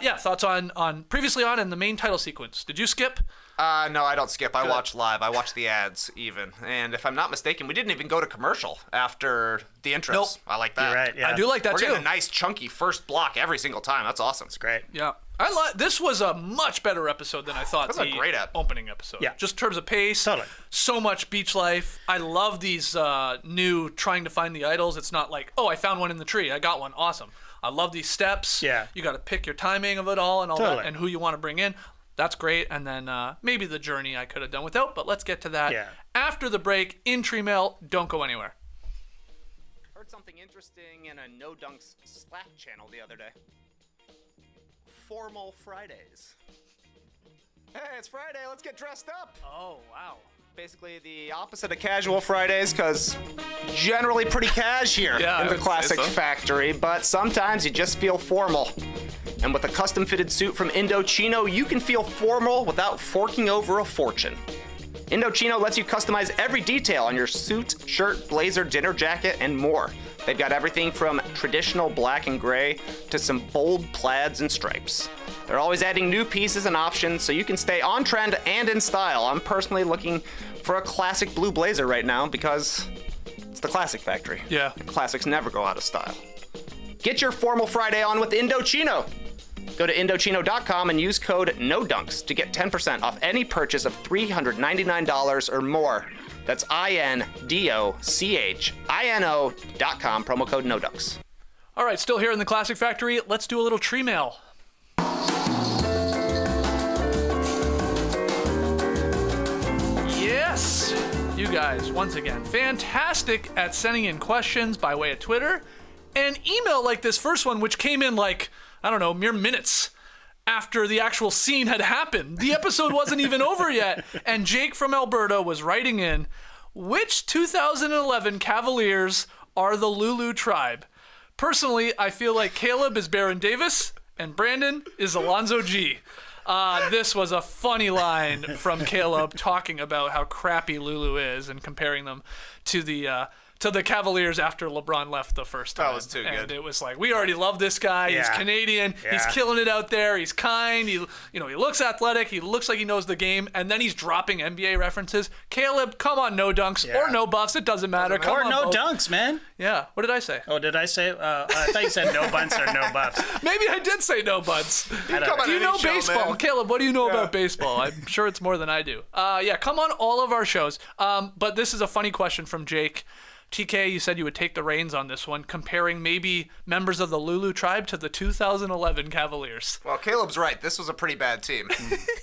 Yeah. Thoughts on previously on and the main title sequence? Did you skip? No, I don't skip. I watch live. I watch the ads even. And if I'm not mistaken, we didn't even go to commercial after the intros. Nope. I like that. You're right. Yeah. I do like that We're too. getting a nice chunky first block every single time. That's awesome. It's great. Yeah. This was a much better episode than I thought. That's a great ep. Opening episode. Yeah. Just in terms of pace. Totally. So much beach life. I love these new trying to find the idols. It's not like, oh, I found one in the tree. I got one. Awesome. I love these steps. Yeah. You got to pick your timing of it all and all Totally. that and who you want to bring in. That's great. And then maybe the journey I could have done without, but let's get to that after the break. In Tree Mail, don't go anywhere. Heard something interesting in a No Dunks Slack channel the other day. Formal Fridays. Hey, it's Friday. Let's get dressed up. Oh, wow. Basically the opposite of casual Fridays, because generally pretty cash here Yeah, I in the would say Classic so. Factory, but sometimes you just feel formal. And with a custom-fitted suit from Indochino, you can feel formal without forking over a fortune. Indochino lets you customize every detail on your suit, shirt, blazer, dinner jacket, and more. They've got everything from traditional black and gray to some bold plaids and stripes. They're always adding new pieces and options so you can stay on trend and in style. I'm personally looking for a classic blue blazer right now because it's the Classic Factory. Yeah. Classics never go out of style. Get your Formal Friday on with Indochino. Go to Indochino.com and use code NODUNKS to get 10% off any purchase of $399 or more. That's INDOCHINO.com, promo code NODUNKS. All right, still here in the Classic Factory. Let's do a little tree mail. Yes, you guys, once again, fantastic at sending in questions by way of Twitter and email like this first one, which came in mere minutes after the actual scene had happened. The episode wasn't even over yet. And Jake from Alberta was writing in, which 2011 Cavaliers are the Lulu tribe? Personally, I feel like Caleb is Baron Davis and Brandon is Alonzo G. This was a funny line from Caleb talking about how crappy Lulu is and comparing them to the Cavaliers after LeBron left the first time. That was too good. And it was like, we already love this guy. He's Yeah. Canadian. Yeah. He's killing it out there. He's kind. He looks athletic. He looks like he knows the game. And then he's dropping NBA references. Caleb, come on, no dunks Yeah. or no buffs. It doesn't matter. Come Or on, no both. dunks, man. Yeah. What did I say? Oh, did I say? I thought you said no bunts or no buffs. Maybe I did say no bunts. I don't Come know. on, Do you any know show, baseball? man. Caleb, what do you know about baseball? I'm sure it's more than I do. Yeah, come on all of our shows. But this is a funny question from Jake. TK, you said you would take the reins on this one, comparing maybe members of the Lulu tribe to the 2011 Cavaliers. Well, Caleb's right. This was a pretty bad team.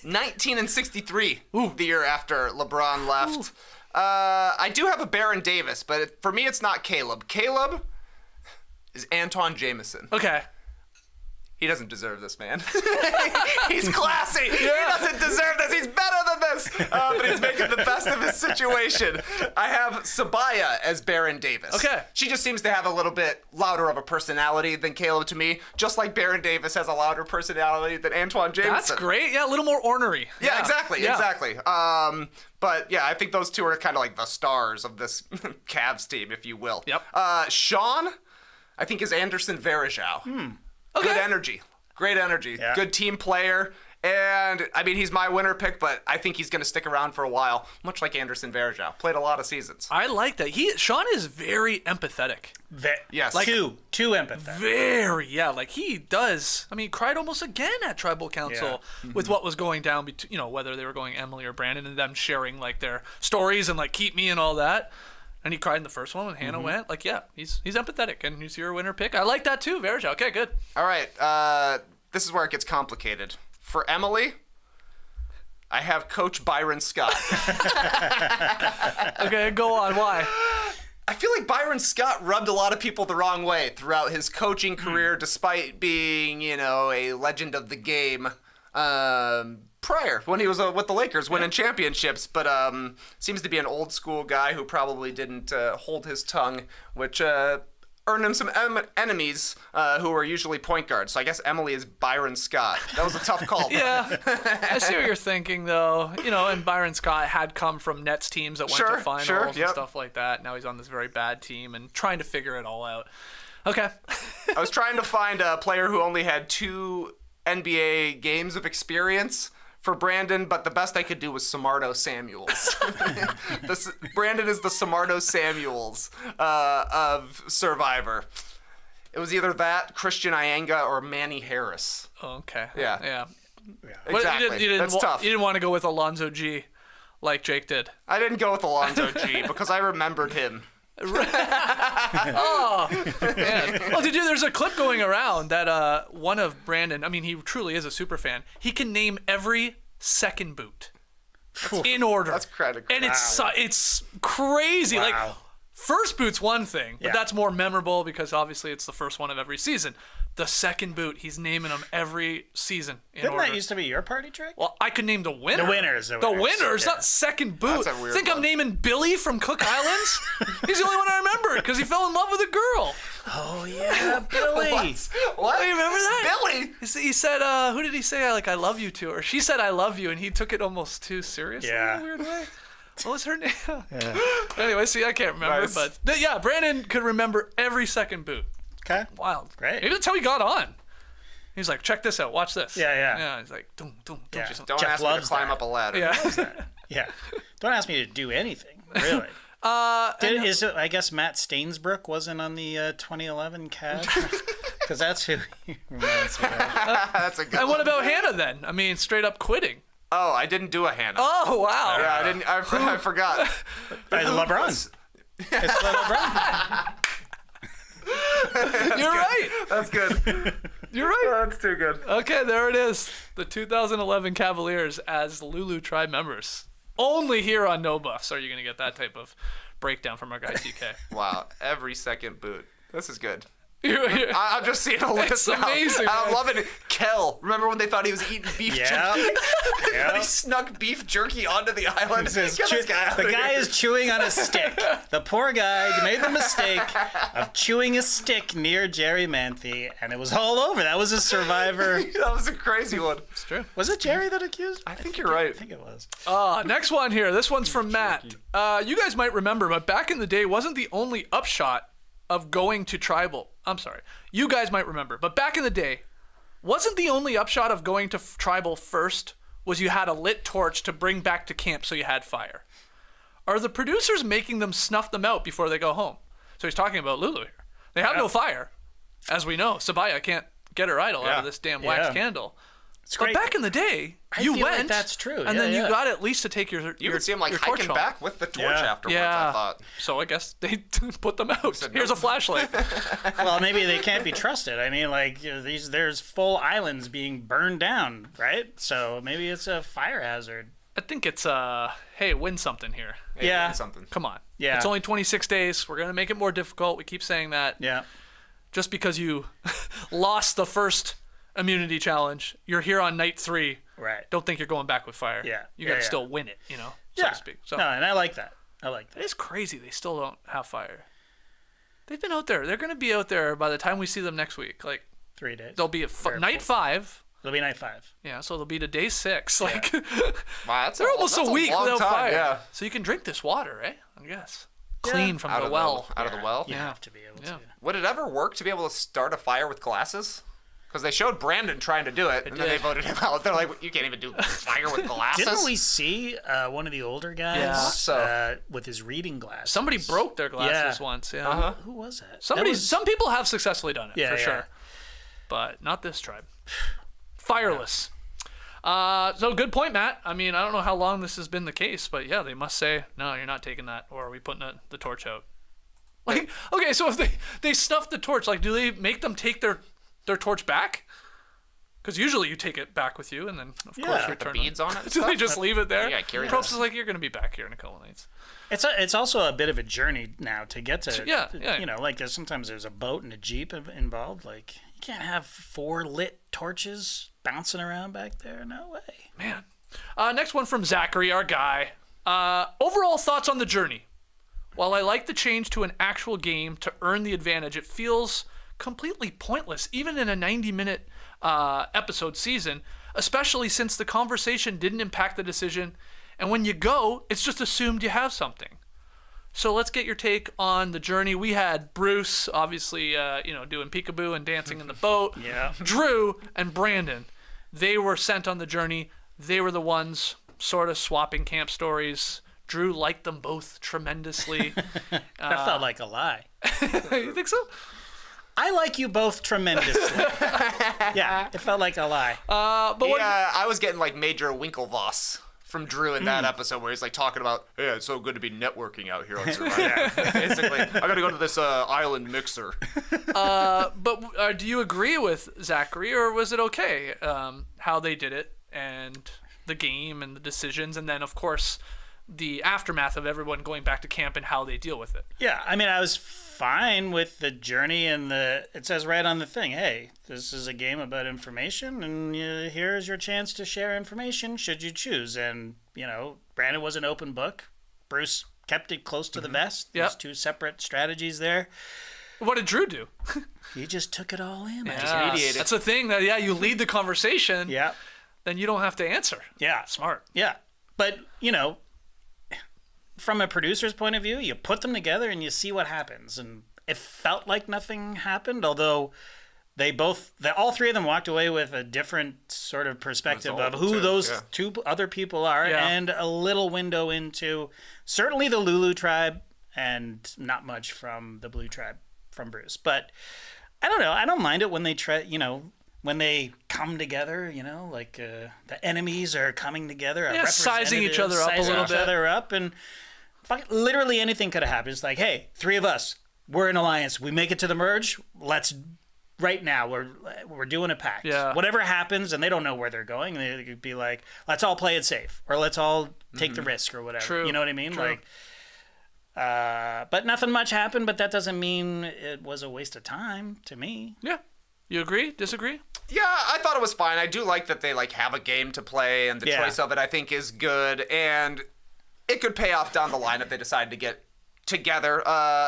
19-63 the year after LeBron left. I do have a Baron Davis, but for me, it's not Caleb. Caleb is Anton Jameson. Okay. He doesn't deserve this, man. He's classy. He doesn't deserve this. He's better than this. But he's making the best of his situation. I have Sabaya as Baron Davis. Okay. She just seems to have a little bit louder of a personality than Caleb to me, just like Baron Davis has a louder personality than Antoine Jameson. That's great. Yeah, a little more ornery. Yeah, exactly. Yeah. Exactly. But yeah, I think those two are kind of like the stars of this Cavs team, if you will. Yep. Sean, I think, is Anderson Varejao. Okay. Good energy. Great energy. Yeah. Good team player. And, I mean, he's my winner pick, but I think he's going to stick around for a while, much like Anderson Varejao. Played a lot of seasons. I like that. Sean is very empathetic. Yes. Like too empathetic. Very, yeah. Like he does. I mean, cried almost again at Tribal Council with what was going down, whether they were going Emily or Brandon and them sharing like their stories and like keep me and all that. And he cried in the first one when Hannah went. Like, yeah, he's empathetic, and he's your winner pick. I like that too, Verja. Okay, good. All right, this is where it gets complicated. For Emily, I have Coach Byron Scott. Okay, go on. Why? I feel like Byron Scott rubbed a lot of people the wrong way throughout his coaching career, despite being, a legend of the game prior, when he was with the Lakers, winning championships. But seems to be an old school guy who probably didn't hold his tongue, which earned him some enemies who were usually point guards. So I guess Emily is Byron Scott. That was a tough call. Yeah, I see what you're thinking, though. And Byron Scott had come from Nets teams that went to finals and stuff like that. Now he's on this very bad team and trying to figure it all out. Okay. I was trying to find a player who only had 2 NBA games of experience for Brandon, but the best I could do was Samardo Samuels. Brandon is the Samardo Samuels of Survivor. It was either that, Christian Iyenga, or Manny Harris. Oh, okay. Yeah. Exactly. That's tough. You didn't want to go with Alonzo G like Jake did. I didn't go with Alonzo G because I remembered him. Oh, man. Well, there's a clip going around that one of Brandon, he truly is a super fan. He can name every second boot in order. That's crazy. And it's crazy. Wow. Like, first boot's one thing, but that's more memorable because obviously it's the first one of every season. The second boot, he's naming them every season in Didn't order. that used to be your party trick? Well, I could name the winner. The winners, yeah. Not second boot. That's a weird Think one. I'm naming Billy from Cook Islands? He's the only one I remember because he fell in love with a girl. Oh, yeah, Billy. What? Do you remember that? Billy? He said, who did he say, I love you to? Or she said, I love you, and he took it almost too seriously in a weird way. What was her name? Yeah. Anyway, see, I can't remember. Nice. But yeah, Brandon could remember every second boot. Okay. Wild. Great. Maybe that's how he got on. He's like, check this out. Watch this. Yeah. Yeah, he's like, don't Yeah. you Don't Jeff ask me to loves climb that. up a ladder. Yeah. Yeah. Don't ask me to do anything, really. I guess Matt Stainsbrook wasn't on the 2011 Cavs? Because that's who he reminds me of. That's a good And what one. about Hannah then? Straight up quitting. Oh, I didn't do a Hannah. Oh, wow. Yeah, I didn't. I forgot. LeBron. It's LeBron. You're right. That's good. You're right. That's too good. Okay, there it is. The 2011 Cavaliers as Lulu Tribe members. Only here on No Buffs are you going to get that type of breakdown from our guy TK. Wow, every second boot. This is good. You're- I'm just seeing a list. It's now. amazing, I'm man. loving it. Kel, remember when they thought he was eating beef jerky? Yeah. He snuck beef jerky onto the island. Says, Get this guy out the of guy here. is chewing on a stick. The poor guy made the mistake of chewing a stick near Jerry Manthe, and it was all over. That was a Survivor. That was a crazy one. It's true. Was it Jerry that accused? I think you're right. I think it was. Next one here. This one's from Matt. You guys might remember, but back in the day, wasn't the only upshot of going to tribal. I'm sorry. You guys might remember, but back in the day, wasn't the only upshot of going to tribal first was you had a lit torch to bring back to camp so you had fire? Are the producers making them snuff them out before they go home? So he's talking about Lulu here. They have no fire. As we know, Sabaya can't get her idol out of this damn wax candle. It's But great. back in the day, I you feel went. like that's true. And Yeah, then you yeah. got at least to take your You would see him like your torch hiking home. back with the torch Yeah. afterwards, Yeah. I thought. So I guess they put them out. said Here's no. a flashlight. Well, maybe they can't be trusted. I mean, like there's full islands being burned down, right? So maybe it's a fire hazard. I think it's hey, win something here. Hey, Yeah. something. Come on. Yeah. It's only 26 days. We're gonna make it more difficult. We keep saying that. Yeah. Just because you lost the first immunity challenge, you're here on night 3. Right. Don't think you're going back with fire. Yeah. You gotta Yeah, yeah. still win it, so Yeah. to speak. So No, and I like that. it's crazy they still don't have fire. They've been out there. They're gonna be out there by the time we see them next week. Like 3 days. they'll be at night 5. It'll be night 5. Yeah, so they'll be to day 6. Like Wow, that's they're almost that's a week long without time, fire. Yeah. So you can drink this water, eh? I guess. Clean from Out the of well. Out of the well. You have to be able to. Would it ever work to be able to start a fire with glasses? Because they showed Brandon trying to do it, and then they did. voted him out. They're like, you can't even do fire with glasses. Didn't we see one of the older guys Yeah. So- with his reading glasses? Somebody broke their glasses Yeah. once. Yeah. Uh-huh. Who was that? Some people have successfully done it Yeah, for yeah. sure, but not this tribe. Fireless. So good point, Matt. I mean, I don't know how long this has been the case, but yeah, they must say, no, you're not taking that, or are we putting the torch out? Like, okay, so if they stuff the torch, like, do they make them take their torch back? Because usually you take it back with you, and then of course return the beads on it. Do they just leave it there? Yeah, carry Probst is like, you're going to be back here in a couple nights. It's also a bit of a journey now to get to. Yeah. You know, like sometimes there's a boat and a jeep involved. Like you can't have 4 lit torches bouncing around back there. No way. Man. Next one from Zachary, our guy. Overall thoughts on the journey. While I like the change to an actual game to earn the advantage, it feels completely pointless, even in a 90-minute episode season, especially since the conversation didn't impact the decision, and when you go, it's just assumed you have something. So let's get your take on the journey. We had Bruce, obviously, doing peekaboo and dancing in the boat. Yeah. Drew and Brandon, they were sent on the journey. They were the ones sort of swapping camp stories. Drew liked them both tremendously. That felt like a lie. You think so? I like you both tremendously. Yeah, it felt like a lie. I was getting like Major Winklevoss from Drew in that episode where he's like talking about, hey, it's so good to be networking out here on Survivor. Basically, I got to go to this island mixer. But do you agree with Zachary, or was it okay how they did it and the game and the decisions, and then of course the aftermath of everyone going back to camp and how they deal with it? Yeah, I mean, I was fine with the journey and it says right on the thing, hey, this is a game about information, and here's your chance to share information should you choose. And, Brandon was an open book. Bruce kept it close to the vest. There's 2 separate strategies there. What did Drew do? He just took it all in. Just mediated. That's the thing, that you lead the conversation. Yeah. Then you don't have to answer. Yeah. Smart. Yeah. But, from a producer's point of view, you put them together and you see what happens. And it felt like nothing happened, although all 3 of them walked away with a different sort of perspective of who those 2 other people are, and a little window into certainly the Lulu tribe and not much from the Blue tribe from Bruce. But I don't know. I don't mind it when they try, when they come together, like the enemies are coming together. Sizing each other up a little bit. And literally anything could have happened. It's like, hey, 3 of us, we're in alliance. We make it to the merge. Right now, we're doing a pact. Yeah. Whatever happens, and they don't know where they're going, they could be like, let's all play it safe, or let's all take the risk, or whatever. True. You know what I mean? True. But nothing much happened, but that doesn't mean it was a waste of time to me. Yeah. You agree? Disagree? Yeah, I thought it was fine. I do like that they have a game to play, and the choice of it I think is good, and it could pay off down the line if they decide to get together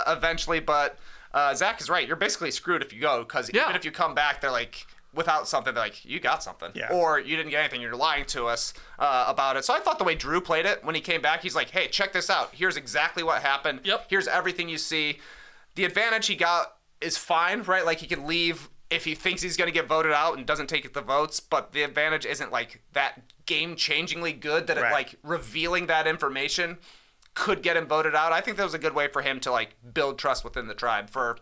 eventually. But Zach is right. You're basically screwed if you go, because even if you come back, they're like, without something, they're like, you got something. Yeah. Or you didn't get anything. You're lying to us about it. So I thought the way Drew played it, when he came back, he's like, hey, check this out. Here's exactly what happened. Yep. Here's everything you see. The advantage he got is fine, right? Like, he can leave if he thinks he's going to get voted out and doesn't take the votes, but the advantage isn't like that game-changingly good that it revealing that information could get him voted out. I think that was a good way for him to build trust within the tribe for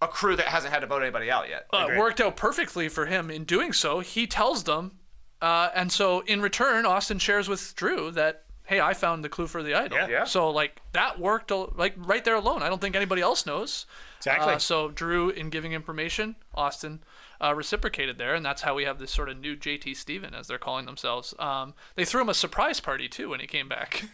a crew that hasn't had to vote anybody out yet. It worked out perfectly for him in doing so. He tells them, and so in return, Austin shares with Drew that, hey, I found the clue for the idol. Yeah. So that worked right there alone. I don't think anybody else knows. Exactly. So Drew, in giving information, Austin reciprocated there, and that's how we have this sort of new JT Steven, as they're calling themselves. They threw him a surprise party too when he came back,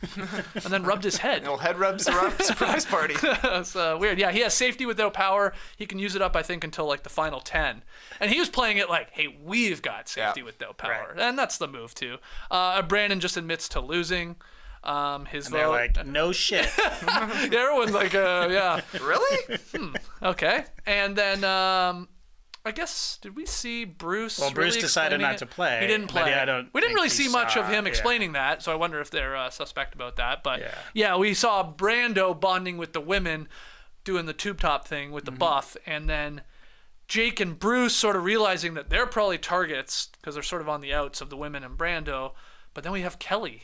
and then rubbed his head. Little head rub surprise party. That's weird. Yeah, he has safety without power. He can use it up, I think, until the final 10. And he was playing it like, hey, we've got safety without power, and that's the move too. Brandon just admits to losing. His and they're vote. like, no shit. Everyone's like, yeah. Really? Okay. And then I guess, did we see Bruce? Well, Bruce really decided not to play. He didn't play. We didn't really see much of him yeah. explaining that, so I wonder if they're suspect about that. But yeah, we saw Brando bonding with the women, doing the tube top thing with the buff, and then Jake and Bruce sort of realizing that they're probably targets because they're sort of on the outs of the women and Brando. But then we have Kelly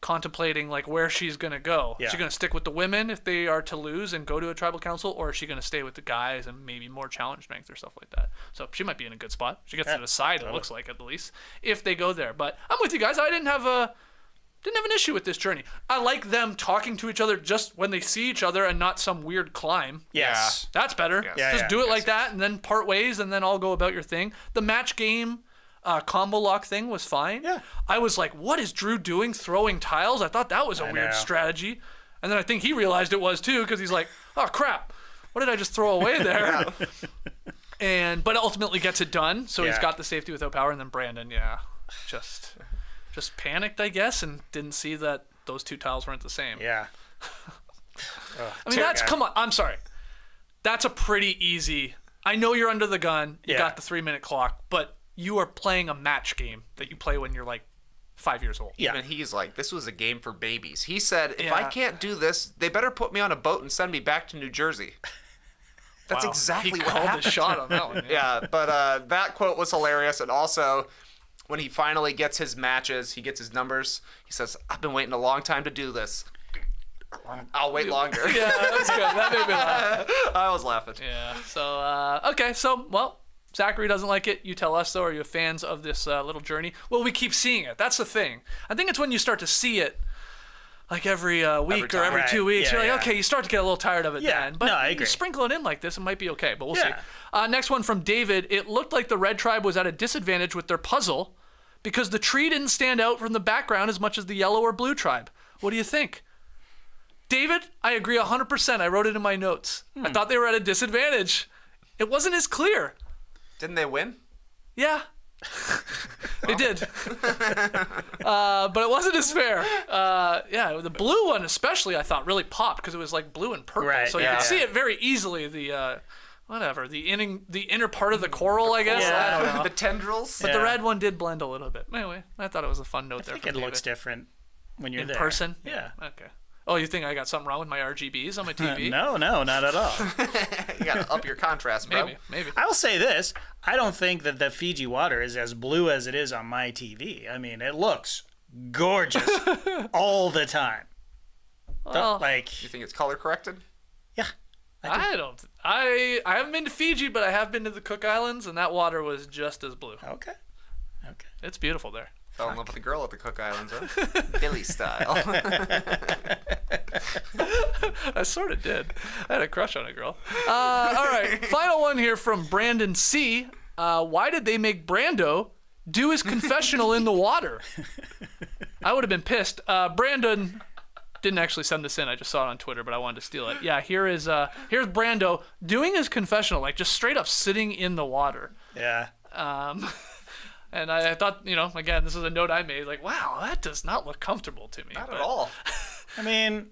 contemplating like where she's gonna go. Yeah. Is she gonna stick with the women if they are to lose and go to a tribal council, or is she gonna stay with the guys and maybe more challenge strength or stuff like that? So she might be in a good spot. She gets to decide. It looks like at least if they go there. But I'm with you guys. I didn't have an issue with this journey. I like them talking to each other just when they see each other and not some weird climb. Yes. That's better. Yes. Yeah, Just yeah. do it like that and then part ways and then all go about your thing. The match game combo lock thing was fine. Yeah. I was like, what is Drew doing throwing tiles? I thought that was a weird know. strategy. And then I think he realized it was too because he's like, oh crap, what did I just throw away there? But ultimately gets it done. So he's Yeah. got the safety without power. And then Brandon, just panicked, I guess, and didn't see that those two tiles weren't the same. Yeah. I mean, come on. I'm sorry. That's a pretty easy. I know you're under the gun. You got the 3-minute clock, but you are playing a match game that you play when you're like 5 years old. Yeah. And he's like, this was a game for babies. He said, if I Yeah. can't do this, they better put me on a boat and send me back to New Jersey. That's Wow. exactly he what called happened. the shot on that one. Yeah, but that quote was hilarious. And also, when he finally gets his matches, he gets his numbers, he says, I've been waiting a long time to do this. I'll wait longer. Yeah, that's good. That made me laugh. I was laughing. Yeah. So, okay. So, well, Zachary doesn't like it. You tell us, though. Are you fans of this little journey? Well, we keep seeing it. That's the thing. I think it's when you start to see it like every week time. or every Right. 2 weeks. Yeah, You're like, yeah. okay, you start to get a little tired of it Yeah. then. But No, I you agree. sprinkle it in like this, it might be okay. But we'll Yeah. see. Next one from David. It looked like the Red Tribe was at a disadvantage with their puzzle because the tree didn't stand out from the background as much as the Yellow or Blue Tribe. What do you think? David, I agree 100%. I wrote it in my notes. I thought they were at a disadvantage. It wasn't as clear. Didn't they win? Yeah. They did. But it wasn't as fair. The blue one especially I thought really popped because it was like blue and purple. Right, So you yeah. could see it very easily, the inner part of the coral, I guess. Yeah. I don't know. The tendrils? But the red one did blend a little bit. Anyway, I thought it was a fun note there. I think from it looks David. different when you're In there. person? Yeah. Okay. Oh, you think I got something wrong with my RGBs on my TV? No, not at all. You gotta up your contrast, bro. Maybe. I will say this. I don't think that the Fiji water is as blue as it is on my TV. I mean, it looks gorgeous all the time. Well, You think it's color corrected? Yeah. I haven't been to Fiji, but I have been to the Cook Islands, and that water was just as blue. Okay. It's beautiful there. Fell in love with a girl at the Cook Islands, huh? Billy style. I sort of did. I had a crush on a girl. All right, final one here from Brandon C. Why did they make Brando do his confessional in the water? I would have been pissed. Brandon didn't actually send this in. I just saw it on Twitter, but I wanted to steal it. Yeah, here's Brando doing his confessional, like just straight up sitting in the water. Yeah. And I thought, again, this is a note I made. Like, wow, that does not look comfortable to me. Not at all. I mean,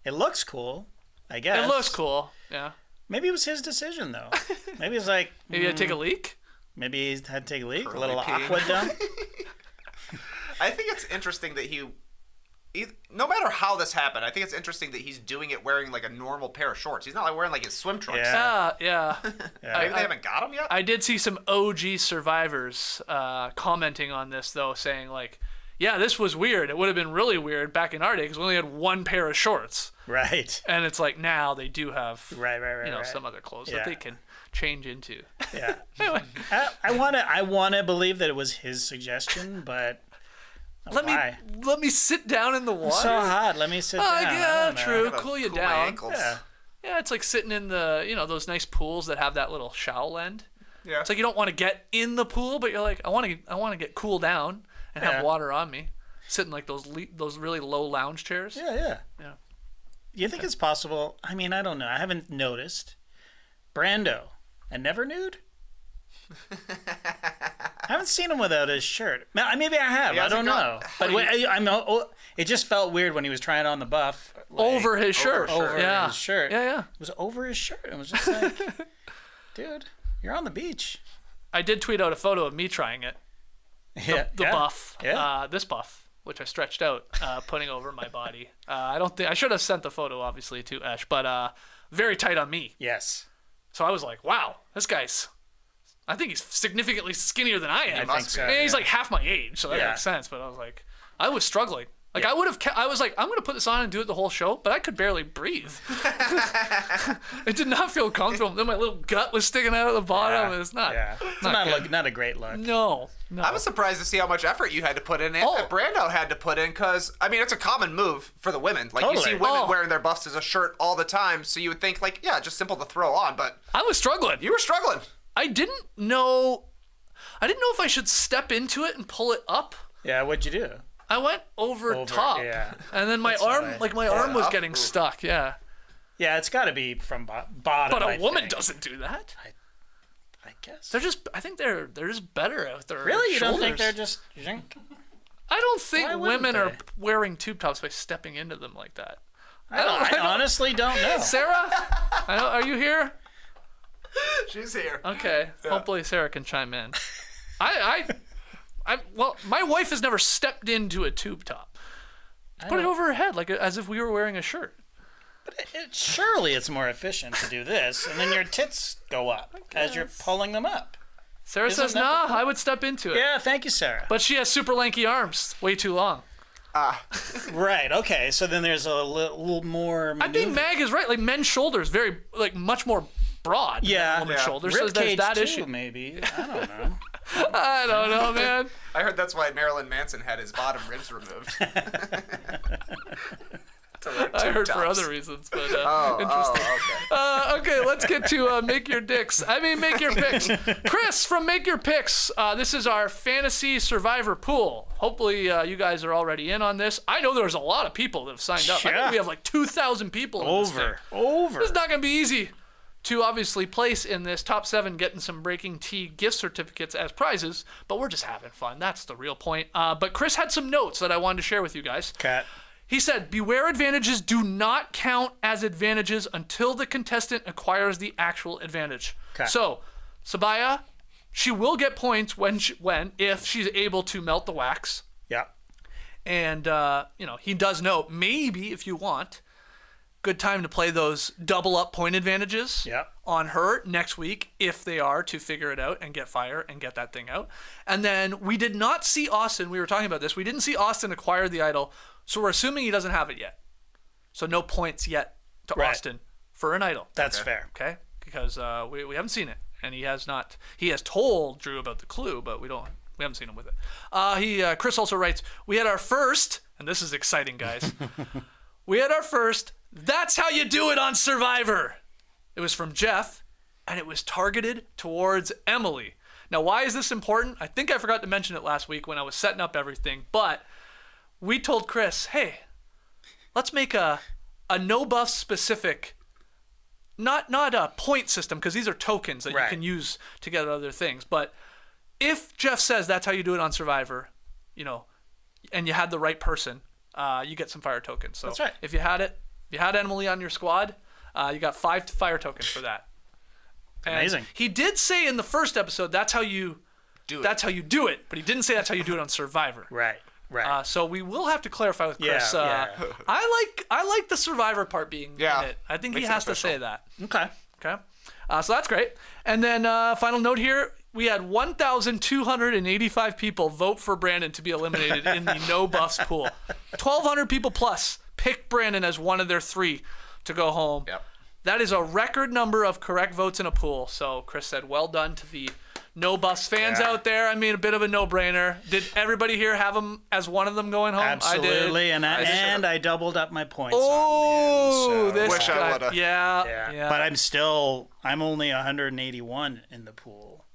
it looks cool, I guess. It looks cool. Yeah. Maybe it was his decision, though. Maybe it's like... Maybe I'd take a leak. Maybe he had to take a leak, Curly a little pee. aqua dump. I think it's interesting that no matter how this happened, I think it's interesting that he's doing it wearing like a normal pair of shorts. He's not like wearing like his swim trunks. Yeah. Yeah. Maybe they haven't got him yet? I did see some OG survivors commenting on this, though, saying, like, yeah, this was weird. It would have been really weird back in our day because we only had one pair of shorts. Right. And it's like now they do have Right. some other clothes Yeah. that they can change into. Yeah. Anyway, I want to believe that it was his suggestion, but why? let me sit down in the water. It's so hot. Let me sit down. I Yeah, don't know. true. Gotta Cool you cool my down. ankles. Yeah. Yeah, it's like sitting in the those nice pools that have that little shower end. Yeah. It's like you don't want to get in the pool, but you're like, I want to get cool down and have Yeah. water on me. Sit in like those really low lounge chairs. Yeah. You think it's possible? I mean, I don't know. I haven't noticed. Brando, and never nude? I haven't seen him without his shirt. Maybe I have. He I hasn't don't know. But it just felt weird when he was trying on the buff. Like, Over his shirt. Over yeah. his shirt. Yeah. It was over his shirt. It was just like, dude, you're on the beach. I did tweet out a photo of me trying it. Yeah. The buff. Yeah. This buff, which I stretched out, putting over my body. I should have sent the photo obviously to Esh, but very tight on me. Yes. So I was like, wow, this guy's. I think he's significantly skinnier than I am. I think so. I mean, he's yeah. like half my age, so that Yeah. makes sense. But I was like, I was struggling. Like I would have, I was like, I'm gonna put this on and do it the whole show, but I could barely breathe. It did not feel comfortable. Then my little gut was sticking out of the bottom. It's not. Yeah. It's not a great look. No. I was surprised to see how much effort you had to put in and that Brando had to put in because, I mean, it's a common move for the women. Like, you see women wearing their buffs as a shirt all the time, so you would think, like, yeah, just simple to throw on, but... I was struggling. You were struggling. I didn't know if I should step into it and pull it up. Yeah, what'd you do? I went over top. Yeah. And then my arm was getting stuck, yeah. Yeah, it's got to be from bottom. But a woman doesn't do that. I guess. I think they're just better out there. Really? You don't think they're just... I don't think women are wearing tube tops by stepping into them like that. I honestly don't know. Sarah? Are you here? She's here. Okay. Yeah. Hopefully Sarah can chime in. Well, my wife has never stepped into a tube top. Put it over her head like as if we were wearing a shirt. But surely it's more efficient to do this, and then your tits go up as you're pulling them up. Sarah says, nah, I would step into it. Yeah, thank you, Sarah. But she has super lanky arms, way too long. Right, okay, so then there's a little more maneuver. I think Mag is right. Like, men's shoulders, much more broad than women's shoulders. Rib so there's that too, issue. Maybe. I don't know. I don't know, man. I heard that's why Marilyn Manson had his bottom ribs removed. I heard for other reasons, but interesting. Okay, let's get to Make Your Picks. Chris from Make Your Picks. This is our fantasy survivor pool. Hopefully you guys are already in on this. I know there's a lot of people that have signed up. I think we have like 2,000 people in this thing. It's not going to be easy to obviously place in this top 7, getting some Breaking Tea gift certificates as prizes, but we're just having fun. That's the real point. But Chris had some notes that I wanted to share with you guys. He said, beware advantages do not count as advantages until the contestant acquires the actual advantage. So, Sabaya, she will get points if she's able to melt the wax. Yeah. And, he does note, maybe if you want, good time to play those double up point advantages on her next week if they are to figure it out and get fire and get that thing out. And then we did not see Austin. We were talking about this. We didn't see Austin acquire the idol. So we're assuming he doesn't have it yet. So no points yet to Austin for an idol. That's fair. Okay? Because we haven't seen it. And he has not. He has told Drew about the clue, but we haven't seen him with it. Chris also writes, we had our first, and this is exciting, guys. We had our first, that's how you do it on Survivor. It was from Jeff, and it was targeted towards Emily. Now, why is this important? I think I forgot to mention it last week when I was setting up everything, but we told Chris, hey, let's make a no buff specific, not a point system, because these are tokens that you can use to get other things. But if Jeff says that's how you do it on Survivor, and you had the right person, you get some fire tokens. So that's right. If you had Emily on your squad, you got 5 fire tokens for that. And amazing. He did say in the first episode that's how you do it, but he didn't say that's how you do it on Survivor. Right. So we will have to clarify with Chris. I like the Survivor part being in it. I think he has to say that. Okay. So that's great. And then final note here, we had 1,285 people vote for Brandon to be eliminated in the no buffs pool. 1,200 people plus picked Brandon as one of their 3 to go home. Yep. That is a record number of correct votes in a pool. So Chris said, well done to the no buffs fans out there. I mean, a bit of a no-brainer. Did everybody here have him as one of them going home? Absolutely, I did. I doubled up my points. Oh, this wish I would have. Yeah. But I'm only 181 in the pool.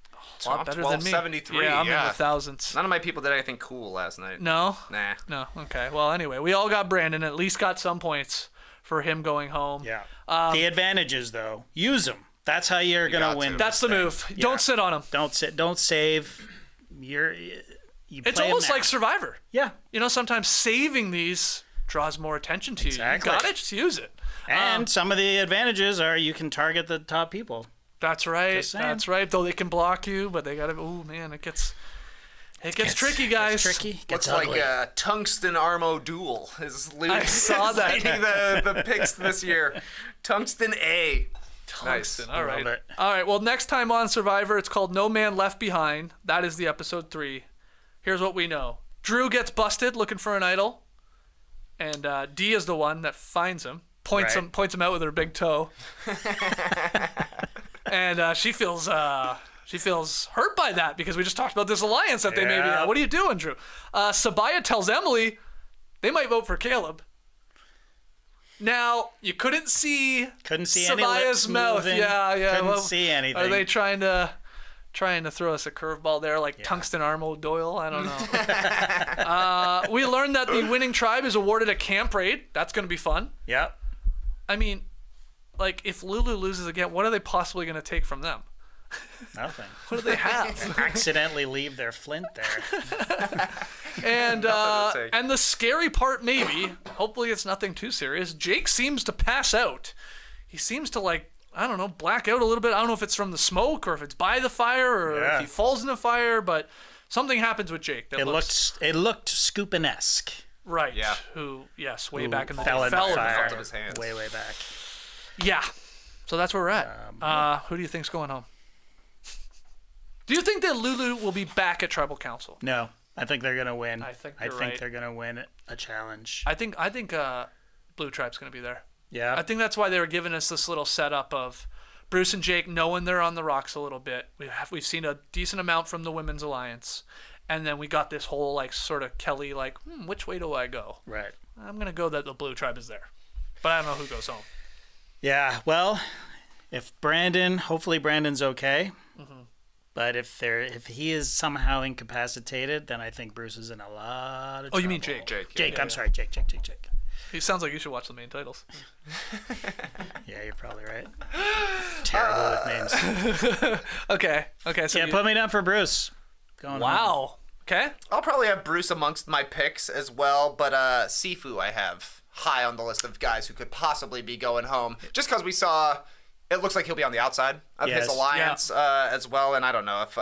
A lot better than me. 1273. Yeah, I'm in the thousands. None of my people did anything cool last night. No? Nah. No. Okay. Well, anyway, we all got Brandon. At least got some points for him going home. Yeah. The advantages, though, use them. That's how you're gonna win. That's the move. Yeah. Don't sit on them. Don't save. It's almost like Survivor. Yeah. Sometimes saving these draws more attention to you. You got it. Just use it. And some of the advantages are you can target the top people. That's right. That's right. Though they can block you, but they gotta. Oh man, it gets tricky, guys. Looks like a tungsten Armo duel. I saw that. the picks this year. Tungsten A. Nice. All right. Well, next time on Survivor, it's called No Man Left Behind. That is the episode 3. Here's what we know. Drew gets busted looking for an idol. and D is the one that finds him, points him out with her big toe, and she feels hurt by that because we just talked about this alliance that they maybe. What are you doing, Drew? Sabaya tells Emily they might vote for Caleb. Now you couldn't see Sabaya's mouth. Moving. Yeah. Couldn't see anything. Are they trying to throw us a curveball there, like Tungsten Armo Doyle? I don't know. We learned that the winning tribe is awarded a camp raid. That's going to be fun. Yep. I mean, like, if Lulu loses again, what are they possibly going to take from them? Nothing. What do they have? Accidentally leave their flint there. And the scary part, maybe, hopefully it's nothing too serious, Jake seems to pass out. He seems to, like, I don't know, black out a little bit. I don't know if it's from the smoke or if it's by the fire or if he falls in the fire, but something happens with Jake. That it looked Scoopin-esque. Right. Yeah. Who, yes, way back in the fell day. in the fire. Of his hands. Way back. Yeah. So that's where we're at. Who do you think's going home? Do you think that Lulu will be back at Tribal Council? No. I think they're going to win. I think they're going to win a challenge. I think Blue Tribe's going to be there. Yeah. I think that's why they were giving us this little setup of Bruce and Jake knowing they're on the rocks a little bit. We've seen a decent amount from the Women's Alliance. And then we got this whole, like, sort of Kelly, like, which way do I go? Right. I'm going to go that the Blue Tribe is there. But I don't know who goes home. Yeah, well, hopefully Brandon's okay. Mm-hmm. But if he is somehow incapacitated, then I think Bruce is in a lot of trouble. Oh, you mean Jake? Jake, I'm sorry, Jake. He sounds like you should watch the main titles. Yeah, you're probably right. Terrible with names. Okay. So put me down for Bruce. Going home. Okay. I'll probably have Bruce amongst my picks as well, but Sifu I have high on the list of guys who could possibly be going home. Just because we saw, it looks like he'll be on the outside of his alliance as well, and I don't know if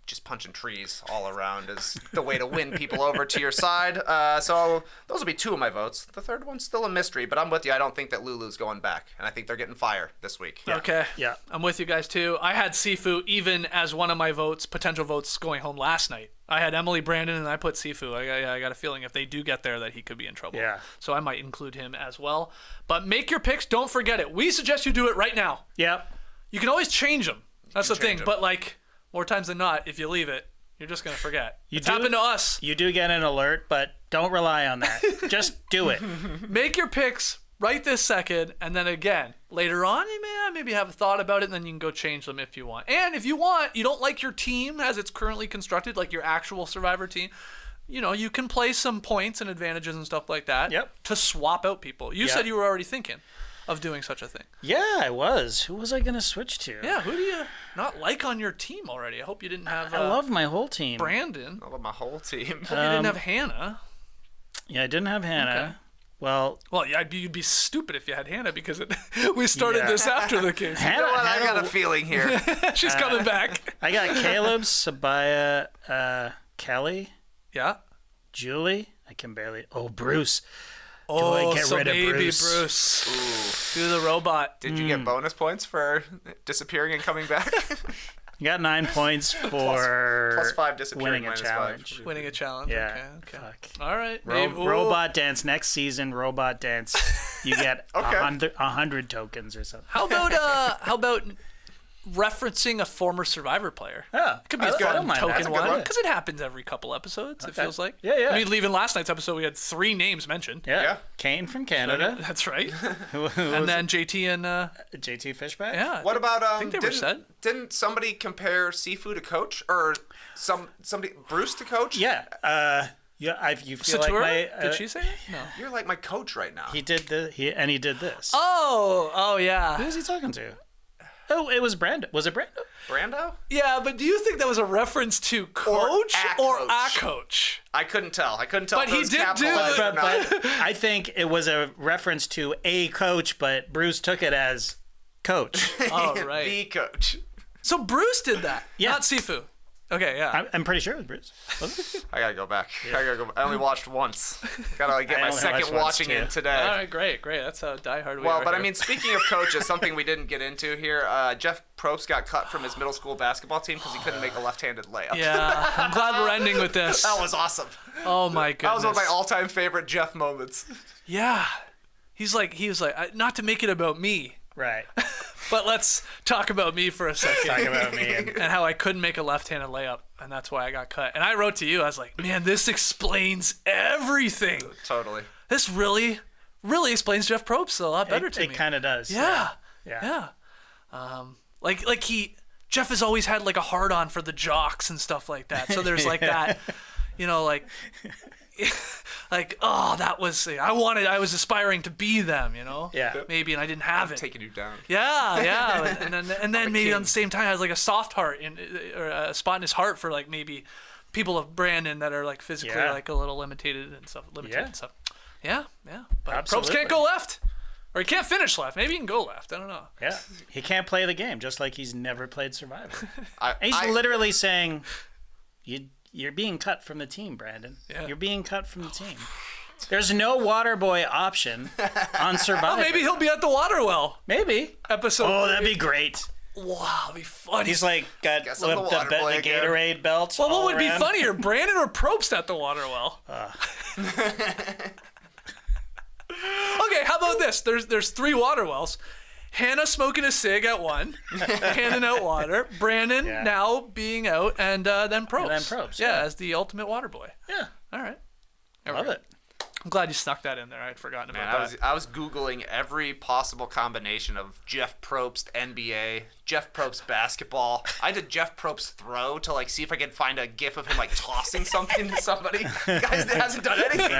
just punching trees all around is the way to win people over to your side. So those will be two of my votes. The third one's still a mystery, but I'm with you. I don't think that Lulu's going back, and I think they're getting fire this week. Yeah. Okay. Yeah. I'm with you guys, too. I had Sifu even as one of my potential votes going home last night. I had Emily, Brandon, and I put Sifu. I got a feeling if they do get there that he could be in trouble. Yeah. So I might include him as well. But make your picks. Don't forget it. We suggest you do it right now. Yep. You can always change them. That's the thing. 'em. But, like, more times than not, if you leave it, you're just going to forget. It's happened to us. You do get an alert, but don't rely on that. Just do it. Make your picks right this second, and then again, later on, you may maybe have a thought about it, and then you can go change them if you want. And if you don't like your team as it's currently constructed, like your actual Survivor team, you can play some points and advantages and stuff like that to swap out people. You said you were already thinking of doing such a thing. Yeah, I was. Who was I going to switch to? Yeah, who do you not like on your team already? I hope you didn't have... I love my whole team. Brandon. I love my whole team. I hope you didn't have Hannah. Yeah, I didn't have Hannah. Okay. Well, yeah, you'd be stupid if you had Hannah because we started this after the case. You know what? I got a feeling here. She's coming back. I got Caleb, Sabaya, Kelly, Julie. I can barely... Oh, Bruce. Do I get rid of Bruce? Do the robot. Did you get bonus points for disappearing and coming back? You got 9 points for plus 5 disappearing, winning a challenge. 5. Winning a challenge. Yeah. Okay. Fuck. All right. Robot dance next season. Robot dance. You get 100 tokens or something. How about referencing a former Survivor player? Yeah, it could be a fun token one one because it happens every couple episodes. It feels like. Yeah. I mean, leaving last night's episode, we had 3 names mentioned. Yeah. Kane from Canada. That's right. And then JT and JT Fishback. Yeah. What about I think they were said. Didn't somebody compare Sifu to Coach or somebody Bruce to Coach? Yeah. You feel Katurah? like my. Did she say that? No. You're like my coach right now. He did this. Oh yeah. Who was he talking to? Oh, it was Brando. Was it Brando? Brando? Yeah, but do you think that was a reference to coach or a coach? I couldn't tell. But he did do it. But I think it was a reference to a coach, but Bruce took it as coach. Oh, right. The coach. So Bruce did that, Yeah. not Sifu. Okay, yeah. I'm pretty sure it was Bruce. Was it? I gotta go back. I only watched once. Gotta like get I my only second watched once, watching too. in today. All right, great. That's how diehard we are. Well, but I here. mean, speaking of coaches, something we didn't get into here. Jeff Probst got cut from his middle school basketball team because he couldn't make a left-handed layup. Yeah, I'm glad we're ending with this. That was awesome. Oh my goodness. That was one of my all-time favorite Jeff moments. Yeah. He was like, not to make it about me, Right. but let's talk about me for a second. Talk about me. And how I couldn't make a left-handed layup, and that's why I got cut. And I wrote to you, I was like, man, this explains everything. Totally. This really, really explains Jeff Probst a lot better to me. It kind of does. Yeah. Yeah. Like Jeff has always had like a hard-on for the jocks and stuff like that. So there's like that, like that was, I was aspiring to be in Yeah. maybe, and I didn't have it. Taking you down. Yeah. And then maybe king. on the same time has like a soft heart or a spot in his heart for like maybe people of Brandon that are like physically like a little limited and stuff. Yeah. But Absolutely. Probst can't go left. Or he can't finish left. Maybe he can go left. I don't know. Yeah. He can't play the game, just like he's never played Survivor. And he's I- literally saying, you're being cut from the team, Brandon. Yeah. You're being cut from the team. There's no water boy option on Survivor. Maybe he'll be at the water well. Maybe. Episode Oh, 3. that'd be great. Wow, that'd be funny. He's like got Guess the, I'm the water boy again. Gatorade belts. Well, what all would be around. funnier, Brandon or Probst at the water well? Okay, how about this? There's 3 water wells. Hannah smoking a cig at one, handing out water. Brandon now being out, and then Probst. And then Probst, Yeah, as the ultimate water boy. Yeah. All right. Love it. I'm glad you snuck that in there. I had forgotten Man, about that. I was Googling every possible combination of Jeff Probst NBA, Jeff Probst basketball. I did Jeff Probst throw to like see if I could find a gif of him like tossing something to somebody. Guys, hasn't done anything.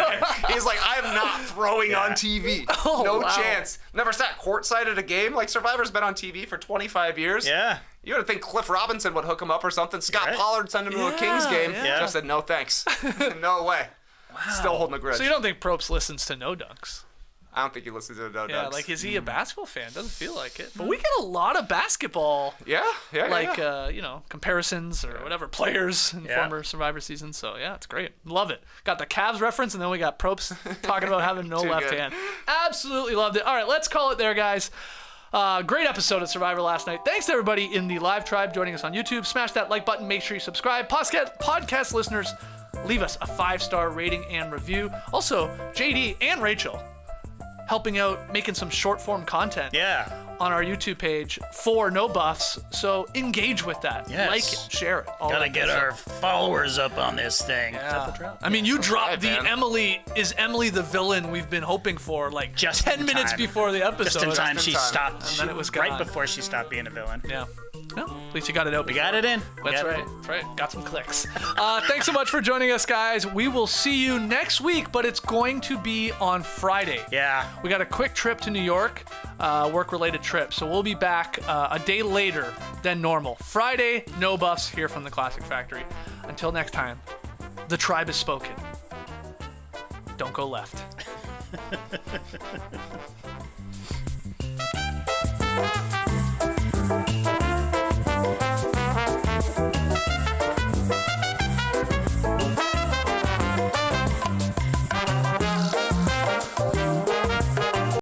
He's like, I am not throwing on TV. No wow. chance. Never sat courtside at a game. Like Survivor's been on TV for 25 years. Yeah. You would think Cliff Robinson would hook him up or something. Scott Right. Pollard send him to a Kings game. yeah. Just said no thanks. No way. Still holding a grudge. So you don't think Probst listens to No Dunks? I don't think he listens to the No Yeah, Dunks. like is he a basketball fan? Doesn't feel like it. But we get a lot of basketball, Yeah. comparisons or whatever players in Yeah. former Survivor seasons. So yeah, it's great. Love it. Got the Cavs reference, and then we got Probst talking about having no Too left good. hand. Absolutely loved it. All right, let's call it there, guys. Great episode of Survivor last night. Thanks to everybody in the live tribe joining us on YouTube. Smash that like button. Make sure you subscribe. Podcast listeners, leave us a 5-star rating and review. Also, JD and Rachel helping out, making some short form content Yeah. on our YouTube page for No Buffs. So engage with that. Yes. Like it, share it. all Gotta that get good our stuff. followers up on this thing. Yeah. I mean, you dropped right, the man. Is Emily the villain we've been hoping for like Just 10 in minutes time. before the episode. Just in time, Just in she time. stopped. And then it was right gone. before she stopped being a villain. Yeah. Well, at least you got it out. We got it in. We That's got it right. in. That's right. Got some clicks. Thanks so much for joining us, guys. We will see you next week, but it's going to be on Friday. Yeah. We got a quick trip to New York, work-related trip. So we'll be back a day later than normal. Friday, No Buffs here from the Classic Factory. Until next time, the tribe has spoken. Don't go left.